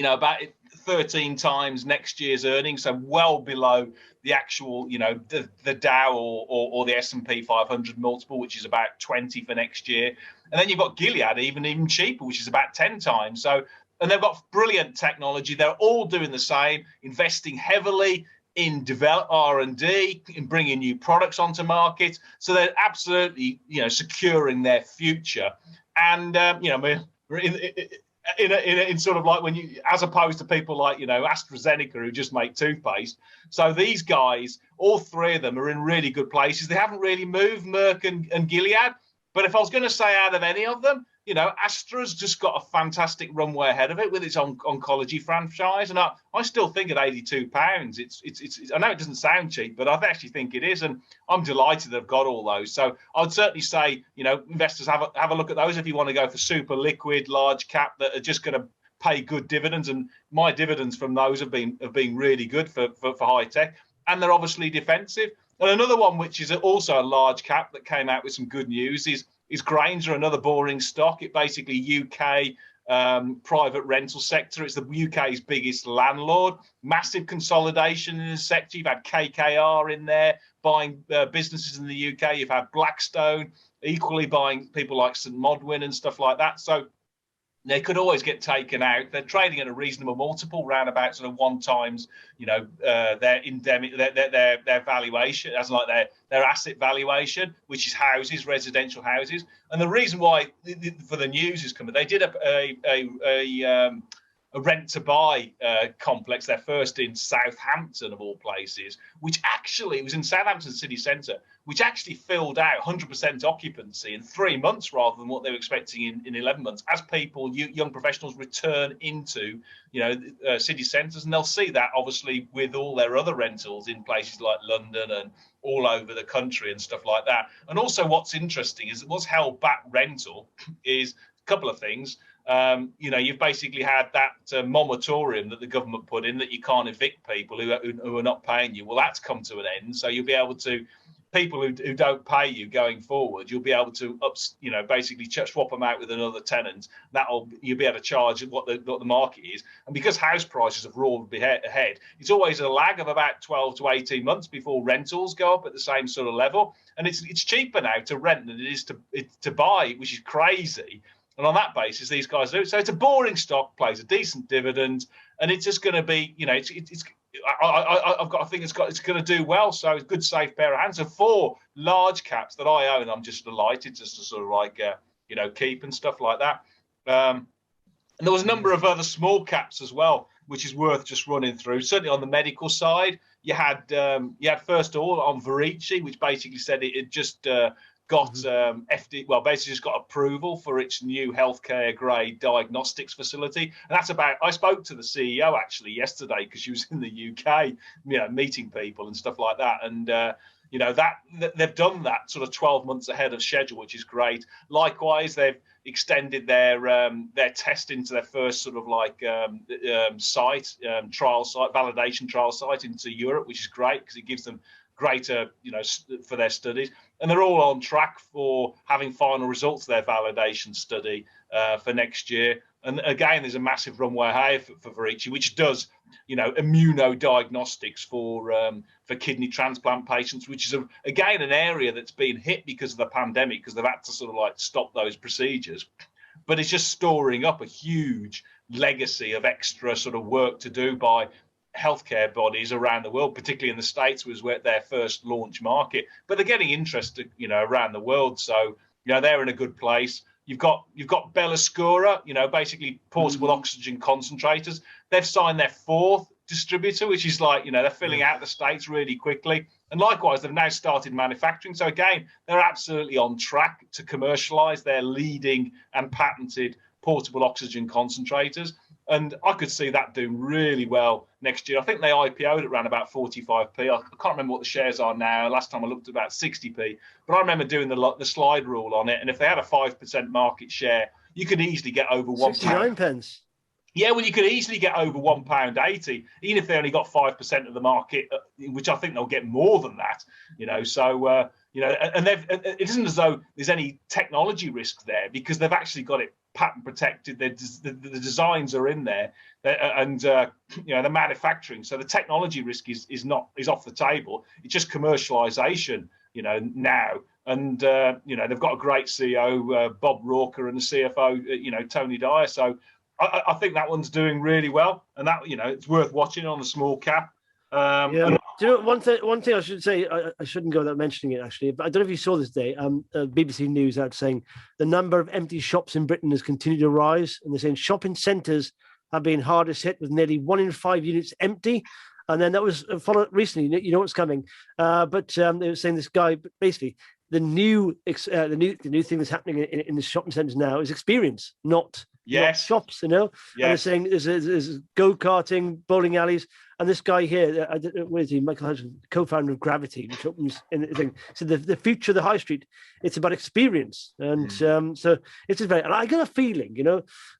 about 13 times next year's earnings, so well below the actual, the Dow or the S&P 500 multiple, which is about 20 for next year. And then you've got Gilead, even cheaper, which is about 10 times. So, and they've got brilliant technology. They're all doing the same, investing heavily in develop R&D, in bringing new products onto market. So they're absolutely, securing their future. And, in sort of like when you, as opposed to people like, AstraZeneca, who just make toothpaste. So these guys, all three of them, are in really good places. They haven't really moved, Merck and Gilead. But if I was going to say out of any of them, Astra's just got a fantastic runway ahead of it with its oncology franchise. And I still think at £82, it's I know it doesn't sound cheap, but I actually think it is. And I'm delighted they've got all those. So I'd certainly say, investors have a look at those if you want to go for super liquid, large cap that are just going to pay good dividends. And my dividends from those have been really good for high tech. And they're obviously defensive. And another one, which is also a large cap that came out with some good news, is Grainger, another boring stock. It basically UK private rental sector. It's the UK's biggest landlord. Massive consolidation in the sector. You've had KKR in there buying businesses in the UK. You've had Blackstone equally buying people like St Modwin and stuff like that. So they could always get taken out. They're trading at a reasonable multiple, round about sort of 1 times, their endemic, their valuation, as like their asset valuation, which is houses, residential houses. And the reason why for the news is coming, they did a rent to buy complex, their first in Southampton of all places, which actually was in Southampton city centre, which actually filled out 100% occupancy in 3 months rather than what they were expecting in 11 months, as people, young professionals, return into city centres. And they'll see that obviously with all their other rentals in places like London and all over the country and stuff like that. And also what's interesting is what's held back rental is a couple of things. You've basically had that moratorium that the government put in that you can't evict people who are not paying you. Well, that's come to an end. So you'll be able to, people who don't pay you going forward, you'll be able to basically swap them out with another tenant. You'll be able to charge what the market is. And because house prices have roared ahead, it's always a lag of about 12 to 18 months before rentals go up at the same sort of level. And it's cheaper now to rent than it is to buy, which is crazy. And on that basis, these guys do. So it's a boring stock, plays a decent dividend, and it's just going to be, I've got a thing it's going to do well. So it's a good, safe pair of hands. So 4 large caps that I own, I'm just delighted just to sort of like, keep and stuff like that. And there was a number of other small caps as well, which is worth just running through. Certainly on the medical side, you had first of all on Verici, which basically said it just got basically just got approval for its new healthcare grade diagnostics facility. And that's about, I spoke to the CEO actually yesterday because she was in the UK, meeting people and stuff like that. And they've done that sort of 12 months ahead of schedule, which is great. Likewise, they've extended their testing to their first sort of like trial site, validation trial site into Europe, which is great because it gives them greater, for their studies. And they're all on track for having final results of their validation study for next year. And again, there's a massive runway ahead for Verici, which does, immunodiagnostics for kidney transplant patients, which is again an area that's been hit because of the pandemic, because they've had to sort of like stop those procedures. But it's just storing up a huge legacy of extra sort of work to do by healthcare bodies around the world, particularly in the States, was where their first launch market. But they're getting interest, around the world. So, they're in a good place. You've got Belluscura, basically portable oxygen concentrators. They've signed their fourth distributor, which is like, they're filling out the States really quickly. And likewise, they've now started manufacturing. So again, they're absolutely on track to commercialize their leading and patented portable oxygen concentrators. And I could see that doing really well next year. I think they IPO'd at around about 45p. I can't remember what the shares are now. Last time I looked at about 60p. But I remember doing the slide rule on it. And if they had a 5% market share, you could easily get over £1. 69 pence. Yeah, well, you could easily get over £1.80, even if they only got 5% of the market, which I think they'll get more than that. So and it isn't as though there's any technology risk there, because they've actually got it patent protected. The designs are in there, and the manufacturing. So the technology risk is off the table. It's just commercialization, now. And they've got a great CEO, Bob Rauker, and the CFO, Tony Dyer. So I think that one's doing really well, and that it's worth watching on the small cap. Do you know one thing I should say? I shouldn't go without mentioning it, actually. But I don't know if you saw this day. BBC News out saying the number of empty shops in Britain has continued to rise, and they're saying shopping centres have been hardest hit, with nearly 1 in 5 units empty. And then that was followed recently. You know what's coming, but they were saying this guy basically. The new thing that's happening in the shopping centres now is experience, not shops. And they're saying there's go-karting, bowling alleys, and this guy here, where is he? Michael Hudson, co-founder of Gravity, which opens in the thing. So the future of the high street, it's about experience, and so it's just very. And I got a feeling,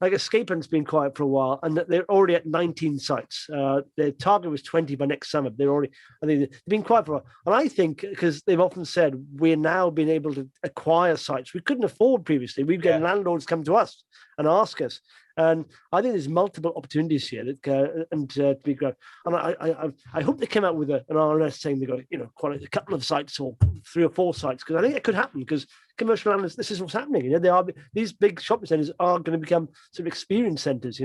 like Escapement's been quiet for a while, and they're already at 19 sites. Their target was 20 by next summer. I think they've been quiet for a while, and I think because they've often said we're now being able to acquire sites we couldn't afford previously. We've got landlords come to us and ask us. And I think there's multiple opportunities here to be grown. And I hope they came out with an RNS saying they've got quite a couple of sites or 3 or 4 sites, because I think it could happen, because commercial analysts, this is what's happening. These big shopping centres are going to become sort of experience centres.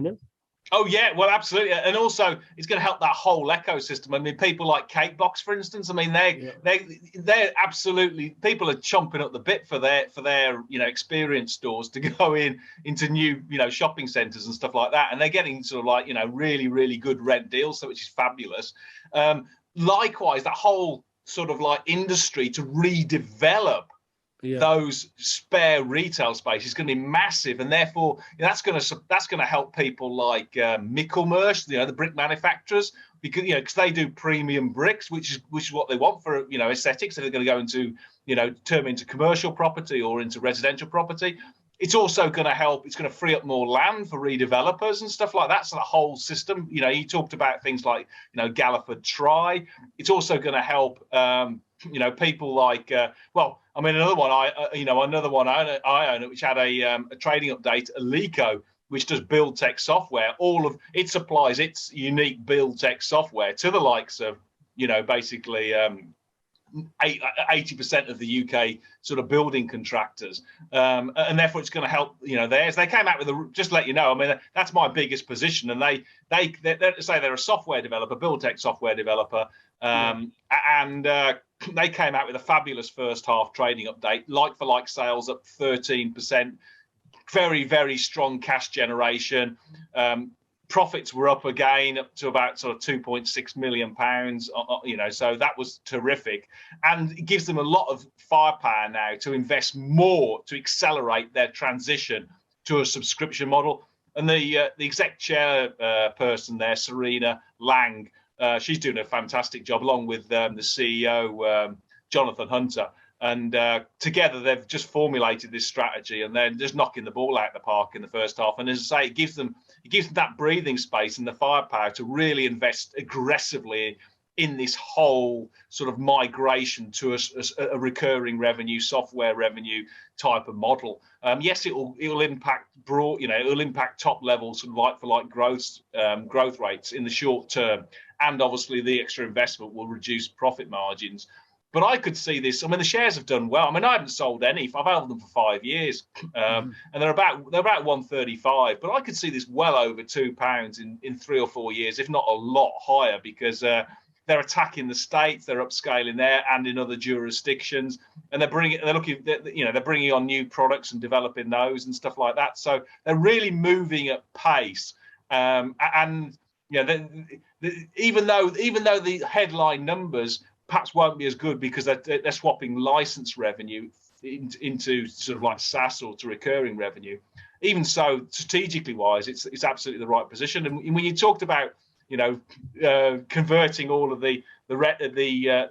Oh yeah, well, absolutely, and also it's going to help that whole ecosystem. I mean, people like CakeBox, for instance. I mean, they're absolutely, people are chomping up the bit for their experience stores to go into new shopping centres and stuff like that, and they're getting sort of like really, really good rent deals, so which is fabulous. Likewise, that whole sort of like industry to redevelop those spare retail space is going to be massive, and therefore that's going to help people like Michelmersh, the brick manufacturers, because they do premium bricks, which is what they want for aesthetics. So they're going to go into turn into commercial property or into residential property. It's also going to help. It's going to free up more land for redevelopers and stuff like that. So the whole system. You talked about things like Galliford Try. It's also going to help. People like another one I own, which had a trading update, Eleco, which does build tech software. All of it supplies its unique build tech software to the likes of basically 80% of the UK sort of building contractors, and therefore it's going to help theirs. They came out with just to let you know. I mean, that's my biggest position, and they say they're a software developer, build tech software developer, and they came out with a fabulous first half trading update, like for like sales up 13%, very, very strong cash generation. Profits were up again, up to about sort of £2.6 million, so that was terrific. And it gives them a lot of firepower now to invest more to accelerate their transition to a subscription model. And the exec chair person there, Serena Lang, she's doing a fantastic job, along with the CEO, Jonathan Hunter. And together they've just formulated this strategy, and they're just knocking the ball out of the park in the first half. And as I say, it gives them that breathing space and the firepower to really invest aggressively in this whole sort of migration to a recurring revenue, software revenue type of model. Yes, it'll impact it'll impact top levels and like-for-like growth rates in the short term, and obviously the extra investment will reduce profit margins. But I could see this. I mean, the shares have done well. I mean, I haven't sold any. I've held them for 5 years, and they're about 135. But I could see this well over £2 in 3 or 4 years, if not a lot higher, because they're attacking the States, they're upscaling there and in other jurisdictions, and they're bringing on new products and developing those and stuff like that. So they're really moving at pace, and even though the headline numbers perhaps won't be as good because they're swapping license revenue into sort of like SaaS or to recurring revenue. Even so, strategically wise, it's absolutely the right position. And when you talked about converting all of the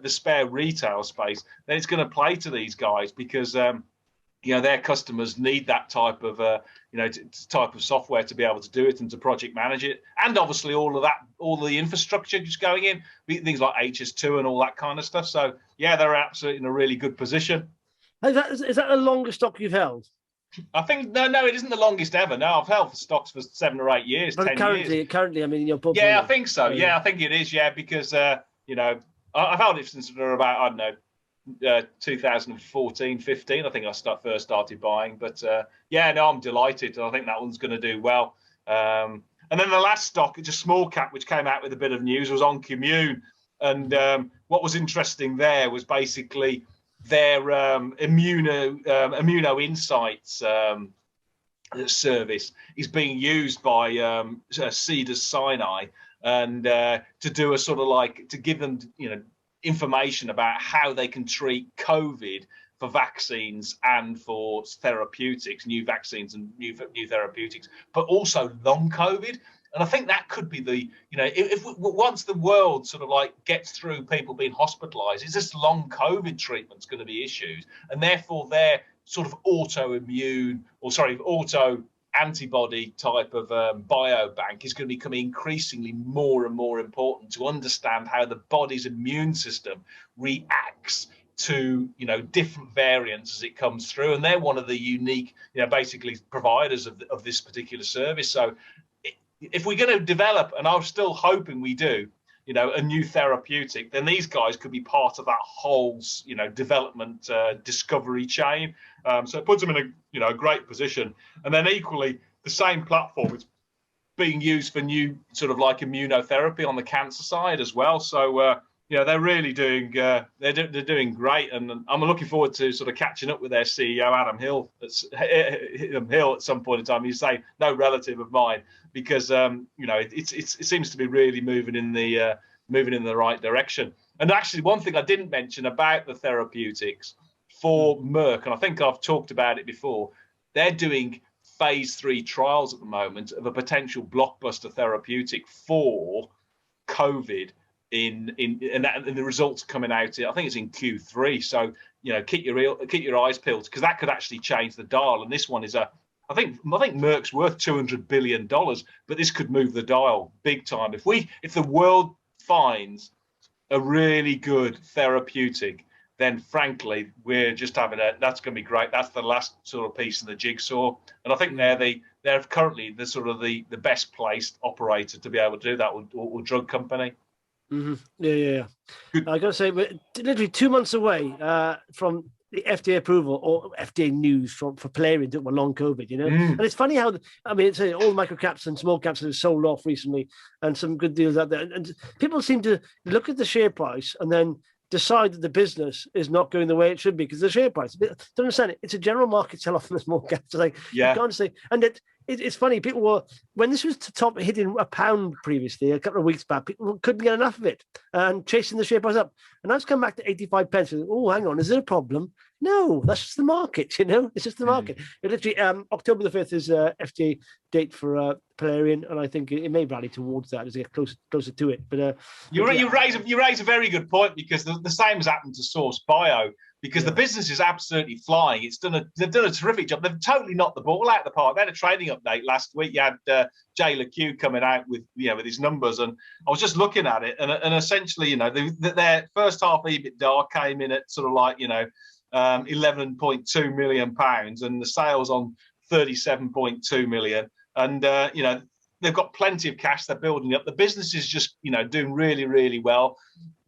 spare retail space, then it's going to play to these guys because their customers need that type of software to be able to do it and to project manage it, and obviously all the infrastructure just going in, things like HS2 and all that kind of stuff. So yeah, they're absolutely in a really good position. Is that the longest stock you've held? I think no, it isn't the longest ever. No, I've held for stocks for 7 or 8 years, but 10 years. Currently, I mean, in your portfolio. Yeah, I think so. Yeah, I think it is. Yeah, because I've held it since about, I don't know, 2014, 15. I think I first started buying. But I'm delighted. I think that one's going to do well. And then the last stock, it's a small cap, which came out with a bit of news, was Oncimmune. And what was interesting there was basically their Immuno Insights service is being used by Cedars-Sinai, and to do a sort of like to give them information about how they can treat COVID for vaccines and for therapeutics, new vaccines and new therapeutics, but also long COVID. And I think that could be if once the world sort of like gets through people being hospitalized, it's this long COVID treatment's going to be issued. And therefore their sort of auto antibody type of biobank is going to be becoming increasingly more and more important to understand how the body's immune system reacts to different variants as it comes through. And they're one of the unique basically providers of this particular service. So if we're going to develop, and I'm still hoping we do, a new therapeutic, then these guys could be part of that whole, development discovery chain. So it puts them in a great position. And then equally, the same platform is being used for new sort of like immunotherapy on the cancer side as well. So they're really doing they're doing great, and I'm looking forward to sort of catching up with their CEO Adam Hill at some point in time. He's saying no relative of mine, because it seems to be really moving in the right direction. And actually, one thing I didn't mention about the therapeutics for Merck, and I think I've talked about it before, they're doing phase 3 trials at the moment of a potential blockbuster therapeutic for COVID. And the results coming out, I think it's in Q3. So keep your eyes peeled, because that could actually change the dial. And this one is I think Merck's worth $200 billion, but this could move the dial big time. If the world finds a really good therapeutic, then frankly we're just that's going to be great. That's the last sort of piece of the jigsaw, and I think they're currently the sort of the best placed operator to be able to do that, or drug company. Mm-hmm. Yeah. I got to say, we're literally 2 months away from the FDA approval or FDA news for Polarean to long COVID, And it's funny how, all the micro caps and small caps have sold off recently, and some good deals out there. And people seem to look at the share price and then decide that the business is not going the way it should be because the share price. Don't understand it. It's a general market sell-off in the small caps. You can't say, and it's funny. People were, when this was to top hitting £1 previously, a couple of weeks back, people couldn't get enough of it and chasing the share price up. And now it's come back to 85 pence. Oh, hang on, is there a problem? No, that's just the market, It's just the market. It literally, October the 5th is FTA date for Polarean, and I think it may rally towards that as it gets closer to it. But you raise a very good point, because the same has happened to SourceBio, because the business is absolutely flying. They've done a terrific job. They've totally knocked the ball out of the park. They had a trading update last week. You had Gilead coming out with with his numbers, and I was just looking at it, and essentially, their first half EBITDA came in at sort of like 11.2 million pounds, and the sales on 37.2 million, and they've got plenty of cash. They're building up. The business is just doing really, really well,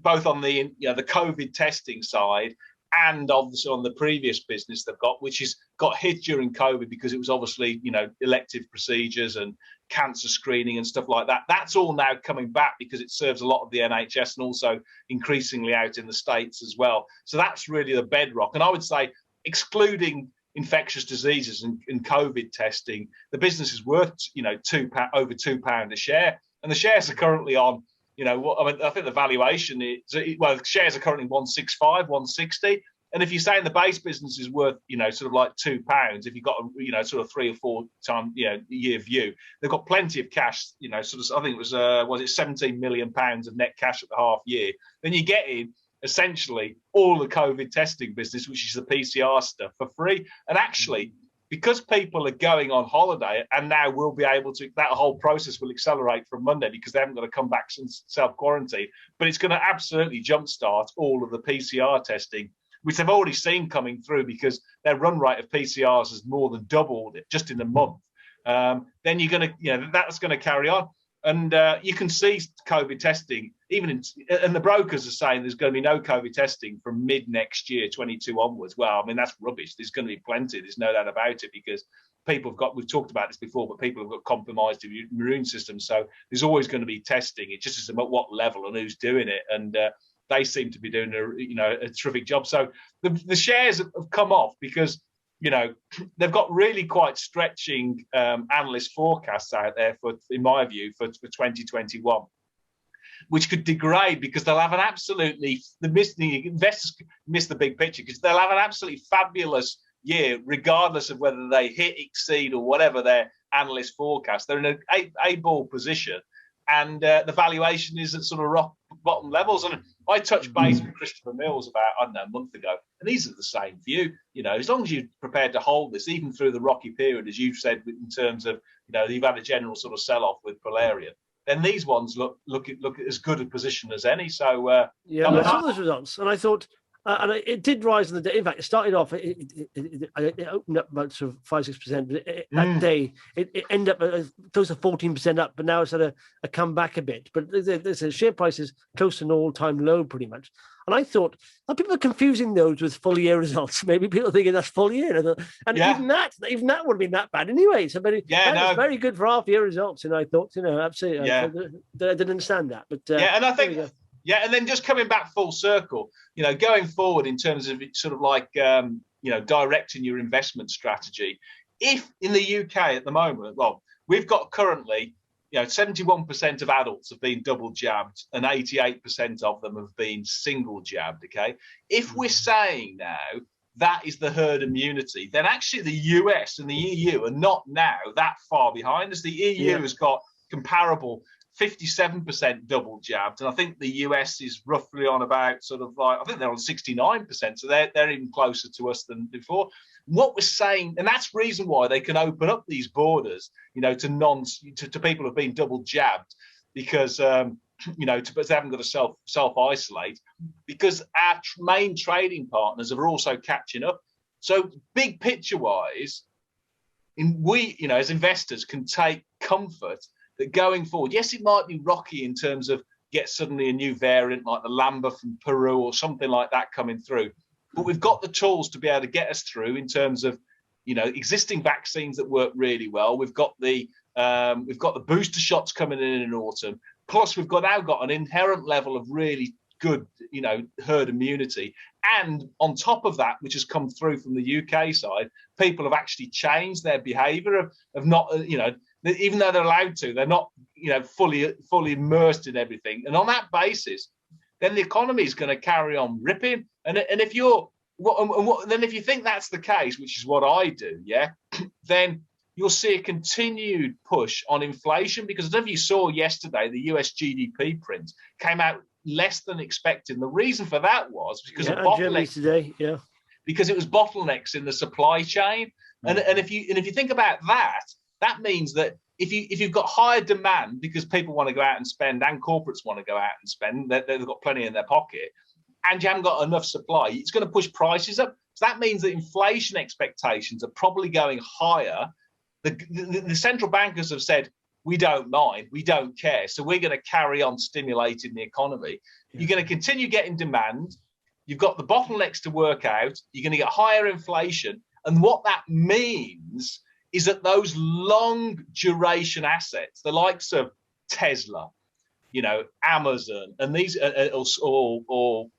both on the the COVID testing side, and obviously on the previous business they've got, which is got hit during COVID because it was obviously elective procedures and cancer screening and stuff like that. That's all now coming back because it serves a lot of the NHS and also increasingly out in the States as well. So that's really the bedrock. And I would say, excluding infectious diseases and COVID testing, the business is worth over £2 a share, and the shares are currently on I think the valuation is, the shares are currently 165, 160. And if you're saying the base business is worth, sort of like £2, if you've got a, sort of 3 or 4 time, year view, they've got plenty of cash, sort of, I think it was 17 million pounds of net cash at the half year. Then you get in essentially all the COVID testing business, which is the PCR stuff, for free. And actually, because people are going on holiday, and now we'll be able to, that whole process will accelerate from Monday because they haven't got to come back since self-quarantine, but it's going to absolutely jumpstart all of the PCR testing, which they've already seen coming through because their run rate of PCRs has more than doubled it just in a month. Then you're going to, that's going to carry on. And you can see COVID testing, and the brokers are saying there's going to be no COVID testing from mid next year, 22 onwards. Well, I mean, that's rubbish. There's going to be plenty. There's no doubt about it, because people have got, we've talked about this before, but people have got compromised immune systems. So there's always going to be testing. It just is about what level and who's doing it. And they seem to be doing a terrific job. So the shares have come off because, they've got really quite stretching analyst forecasts out there for, in my view, for 2021, which could degrade because they'll have an absolutely, the investors miss the big picture because they'll have an absolutely fabulous year, regardless of whether they hit, exceed, or whatever their analyst forecast. They're in an A-ball position, and the valuation is at sort of rock bottom levels. And I touched base with Christopher Mills about, I don't know, a month ago, and these are the same view. As long as you're prepared to hold this, even through the rocky period, as you've said, in terms of, you've had a general sort of sell-off with Polarean, then these ones look as good a position as any. So I saw those results, and I thought, and it did rise in the day. In fact, it started off, it opened up about sort of 5-6%, but that day it ended up close to 14% up. But now it's at a comeback a bit. But there's a share price is close to an all-time low, pretty much. And I thought, people are confusing those with full year results. Maybe people are thinking that's full year, and even that would have been that bad anyway. So, but that was very good for half year results. And I thought, absolutely, I didn't understand that. But and I think. Yeah, and then just coming back full circle, going forward in terms of sort of like, directing your investment strategy. If in the UK at the moment, well, we've got currently, 71% of adults have been double jabbed and 88% of them have been single jabbed, okay? If we're saying now that is the herd immunity, then actually the US and the EU are not now that far behind us. The EU has got comparable 57% double jabbed, and I think the US is roughly on about sort of like, I think they're on 69%, so they're even closer to us than before. What we're saying, and that's the reason why they can open up these borders, to people who've been double jabbed, because but they haven't got to self isolate, because our main trading partners are also catching up. So big picture wise, we as investors can take comfort that going forward, yes, it might be rocky in terms of get suddenly a new variant like the Lambda from Peru or something like that coming through, but we've got the tools to be able to get us through in terms of, existing vaccines that work really well. We've got the booster shots coming in autumn. Plus, we've now got an inherent level of really good, herd immunity. And on top of that, which has come through from the UK side, people have actually changed their behaviour of not, even though they're allowed to, they're not, fully immersed in everything. And on that basis, then the economy is going to carry on ripping. And if you're, then if you think that's the case, which is what I do, then you'll see a continued push on inflation, because as you saw yesterday, the US GDP print came out less than expected. And the reason for that was because of bottlenecks today, because it was bottlenecks in the supply chain. And if you think about that, that means that if you've got higher demand because people want to go out and spend and corporates want to go out and spend, they've got plenty in their pocket, and you haven't got enough supply, it's going to push prices up. So that means that inflation expectations are probably going higher. The central bankers have said, we don't mind, we don't care, so we're going to carry on stimulating the economy. You're going to continue getting demand. You've got the bottlenecks to work out. You're going to get higher inflation. And what that means is that those long duration assets, the likes of Tesla, Amazon, and these, or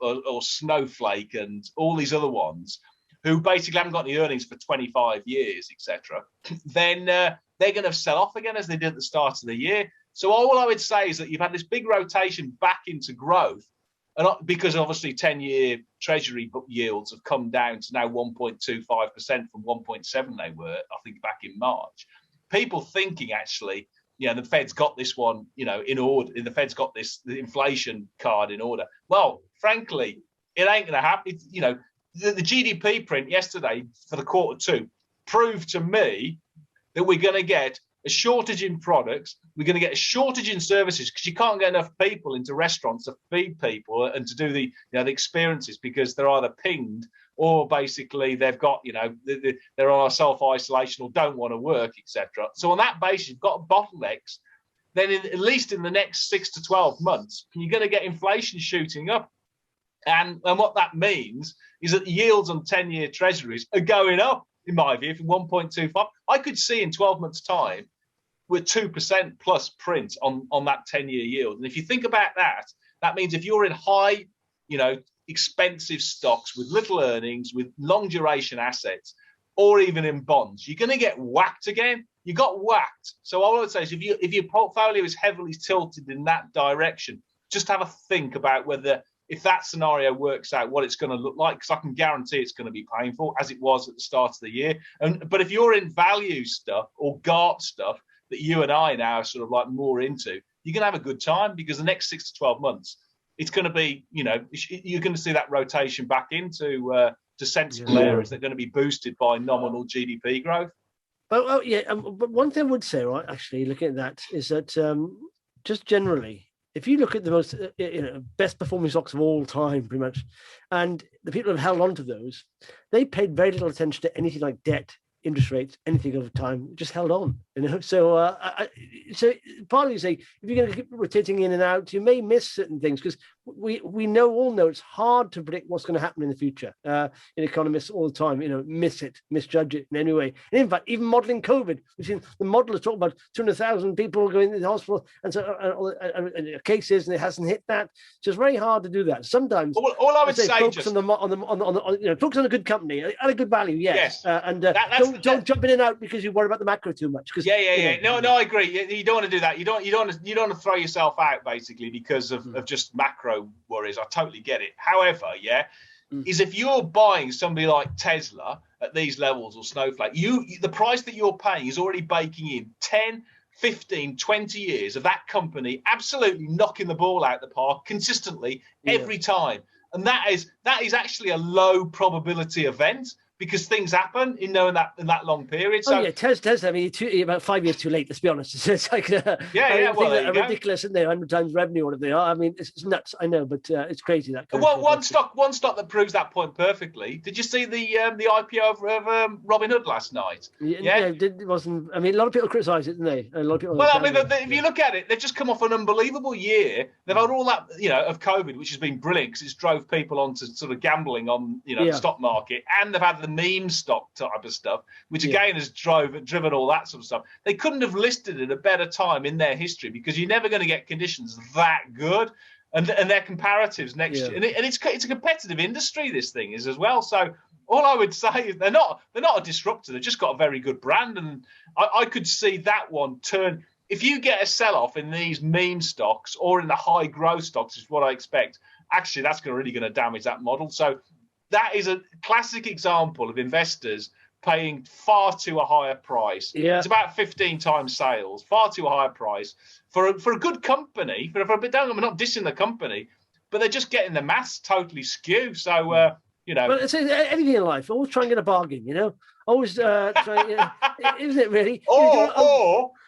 Snowflake, and all these other ones, who basically haven't got any earnings for 25 years, etc., then they're going to sell off again as they did at the start of the year. So all I would say is that you've had this big rotation back into growth, and because obviously 10-year Treasury yields have come down to now 1.25% from 1.7 they were, I think, back in March. People thinking actually, the Fed's got this one, in order. The Fed's got the inflation card in order. Well, frankly, it ain't going to happen. The GDP print yesterday for the Q2 proved to me that we're going to get a shortage in products. We're going to get a shortage in services, because you can't get enough people into restaurants to feed people and to do the experiences, because they're either pinged or basically they've got, they're on a self-isolation or don't want to work, etc. So on that basis, you've got bottlenecks. Then at least in the next 6 to 12 months, you're going to get inflation shooting up. And what that means is that the yields on 10-year treasuries are going up, in my view, from 1.25. I could see in 12 months' time with 2% plus print on that 10-year yield. And if you think about that, that means if you're in high, expensive stocks with little earnings, with long duration assets, or even in bonds, you're going to get whacked again. You got whacked. So all I would say is if your portfolio is heavily tilted in that direction, just have a think about whether, if that scenario works out, what it's going to look like, because I can guarantee it's going to be painful, as it was at the start of the year. But if you're in value stuff or GARP stuff that you and I now are sort of like more into, you're going to have a good time, because the next 6 to 12 months, it's going to be, you're going to see that rotation back into to sensible areas that are going to be boosted by nominal GDP growth. But one thing I would say, right, actually, looking at that, is that just generally, if you look at the most best performing stocks of all time, pretty much, and the people who have held on to those, they paid very little attention to anything like debt, interest rates, anything over time, just held on. So so partly you say, if you're going to keep rotating in and out, you may miss certain things, because we all know it's hard to predict what's going to happen in the future. Economists all the time, misjudge it in any way. And in fact, even modeling COVID, we've seen the modelers talk about 200,000 people going to the hospital and cases, and it hasn't hit that. So it's very hard to do that. Sometimes all I would say focus on focus on a good company at a good value, yes. And don't jump in and out because you worry about the macro too much. No, I agree. You don't want to do that. You don't want to throw yourself out basically because of just macro worries. I totally get it. However, is if you're buying somebody like Tesla at these levels, or Snowflake, the price that you're paying is already baking in 10, 15, 20 years of that company absolutely knocking the ball out the park consistently every time. And that is actually a low probability event, because things happen in that long period. So Tesla. I mean, about 5 years too late. Let's be honest. It's like ridiculous, isn't they? 100 times revenue, whatever they are. I mean, it's nuts. I know, but it's crazy. That one stock that proves that point perfectly. Did you see the IPO of Robinhood last night? It wasn't. I mean, a lot of people criticise it, didn't they? A lot of people. Well, I mean, if you look at it, they've just come off an unbelievable year. They've had all that, of COVID, which has been brilliant because it's drove people onto sort of gambling on, the stock market, and they've had the meme stock type of stuff, which again has driven all that sort of stuff. They couldn't have listed it at a better time in their history, because you're never going to get conditions that good. and their comparatives next year. And it's a competitive industry, this thing is as well. So all I would say is they're not a disruptor. They've just got a very good brand, and I could see that one turn. If you get a sell-off in these meme stocks or in the high growth stocks, is what I expect. Actually, that's really going to damage that model. So that is a classic example of investors paying far too a higher price. Yeah. It's about 15 times sales, far too a higher price for a good company. But I'm not dissing the company, but they're just getting the maths totally skew. So, you know. Well, it's anything in life. Always try and get a bargain, you know? Always try, isn't it really?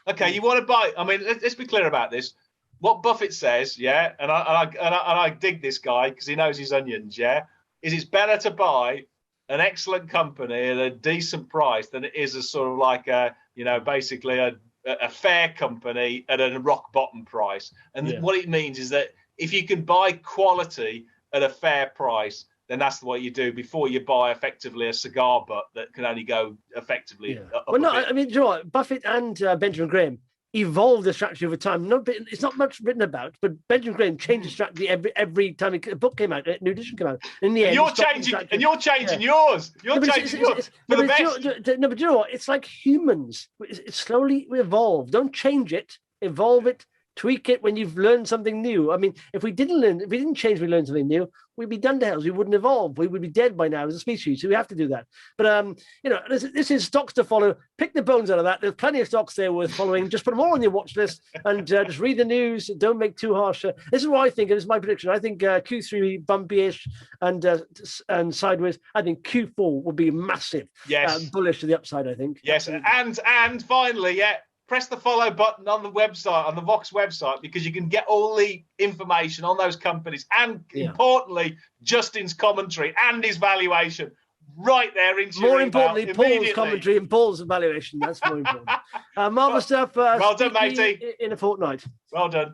Okay, you want to buy. I mean, let's be clear about this. What Buffett says, yeah, and I dig this guy because he knows his onions, yeah, is it's better to buy an excellent company at a decent price than it is a sort of like a, you know, basically a fair company at a rock bottom price. And what it means is that if you can buy quality at a fair price, then that's what you do before you buy effectively a cigar butt that can only go effectively. Well, no, I mean, do you know what? Buffett and Benjamin Graham evolved the strategy over time. It's not much written about, but Benjamin Graham changed the strategy every time a book came out, a new edition came out. In the end, you're changing yours. You're changing yours for the best. But you know what? It's like humans. It's slowly we evolve. Don't change it. Evolve it. Tweak it when you've learned something new. I mean, if we didn't change, we learned something new, we'd be done to hell. We wouldn't evolve. We would be dead by now as a species. So we have to do that. But you know, this is stocks to follow. Pick the bones out of that. There's plenty of stocks there worth following. Just put them all on your watch list and just read the news. Don't make too harsh. This is what I think. And this is my prediction. I think Q3 bumpy-ish and sideways. I think Q4 will be massive. Yes, bullish to the upside. I think. Yes, and finally, press the follow button on the website, on the Vox website, because you can get all the information on those companies and, importantly, Justin's commentary and his valuation right there into more importantly, Paul's commentary and Paul's valuation. That's more important. Marvelous stuff. Well done, matey. In a fortnight. Well done.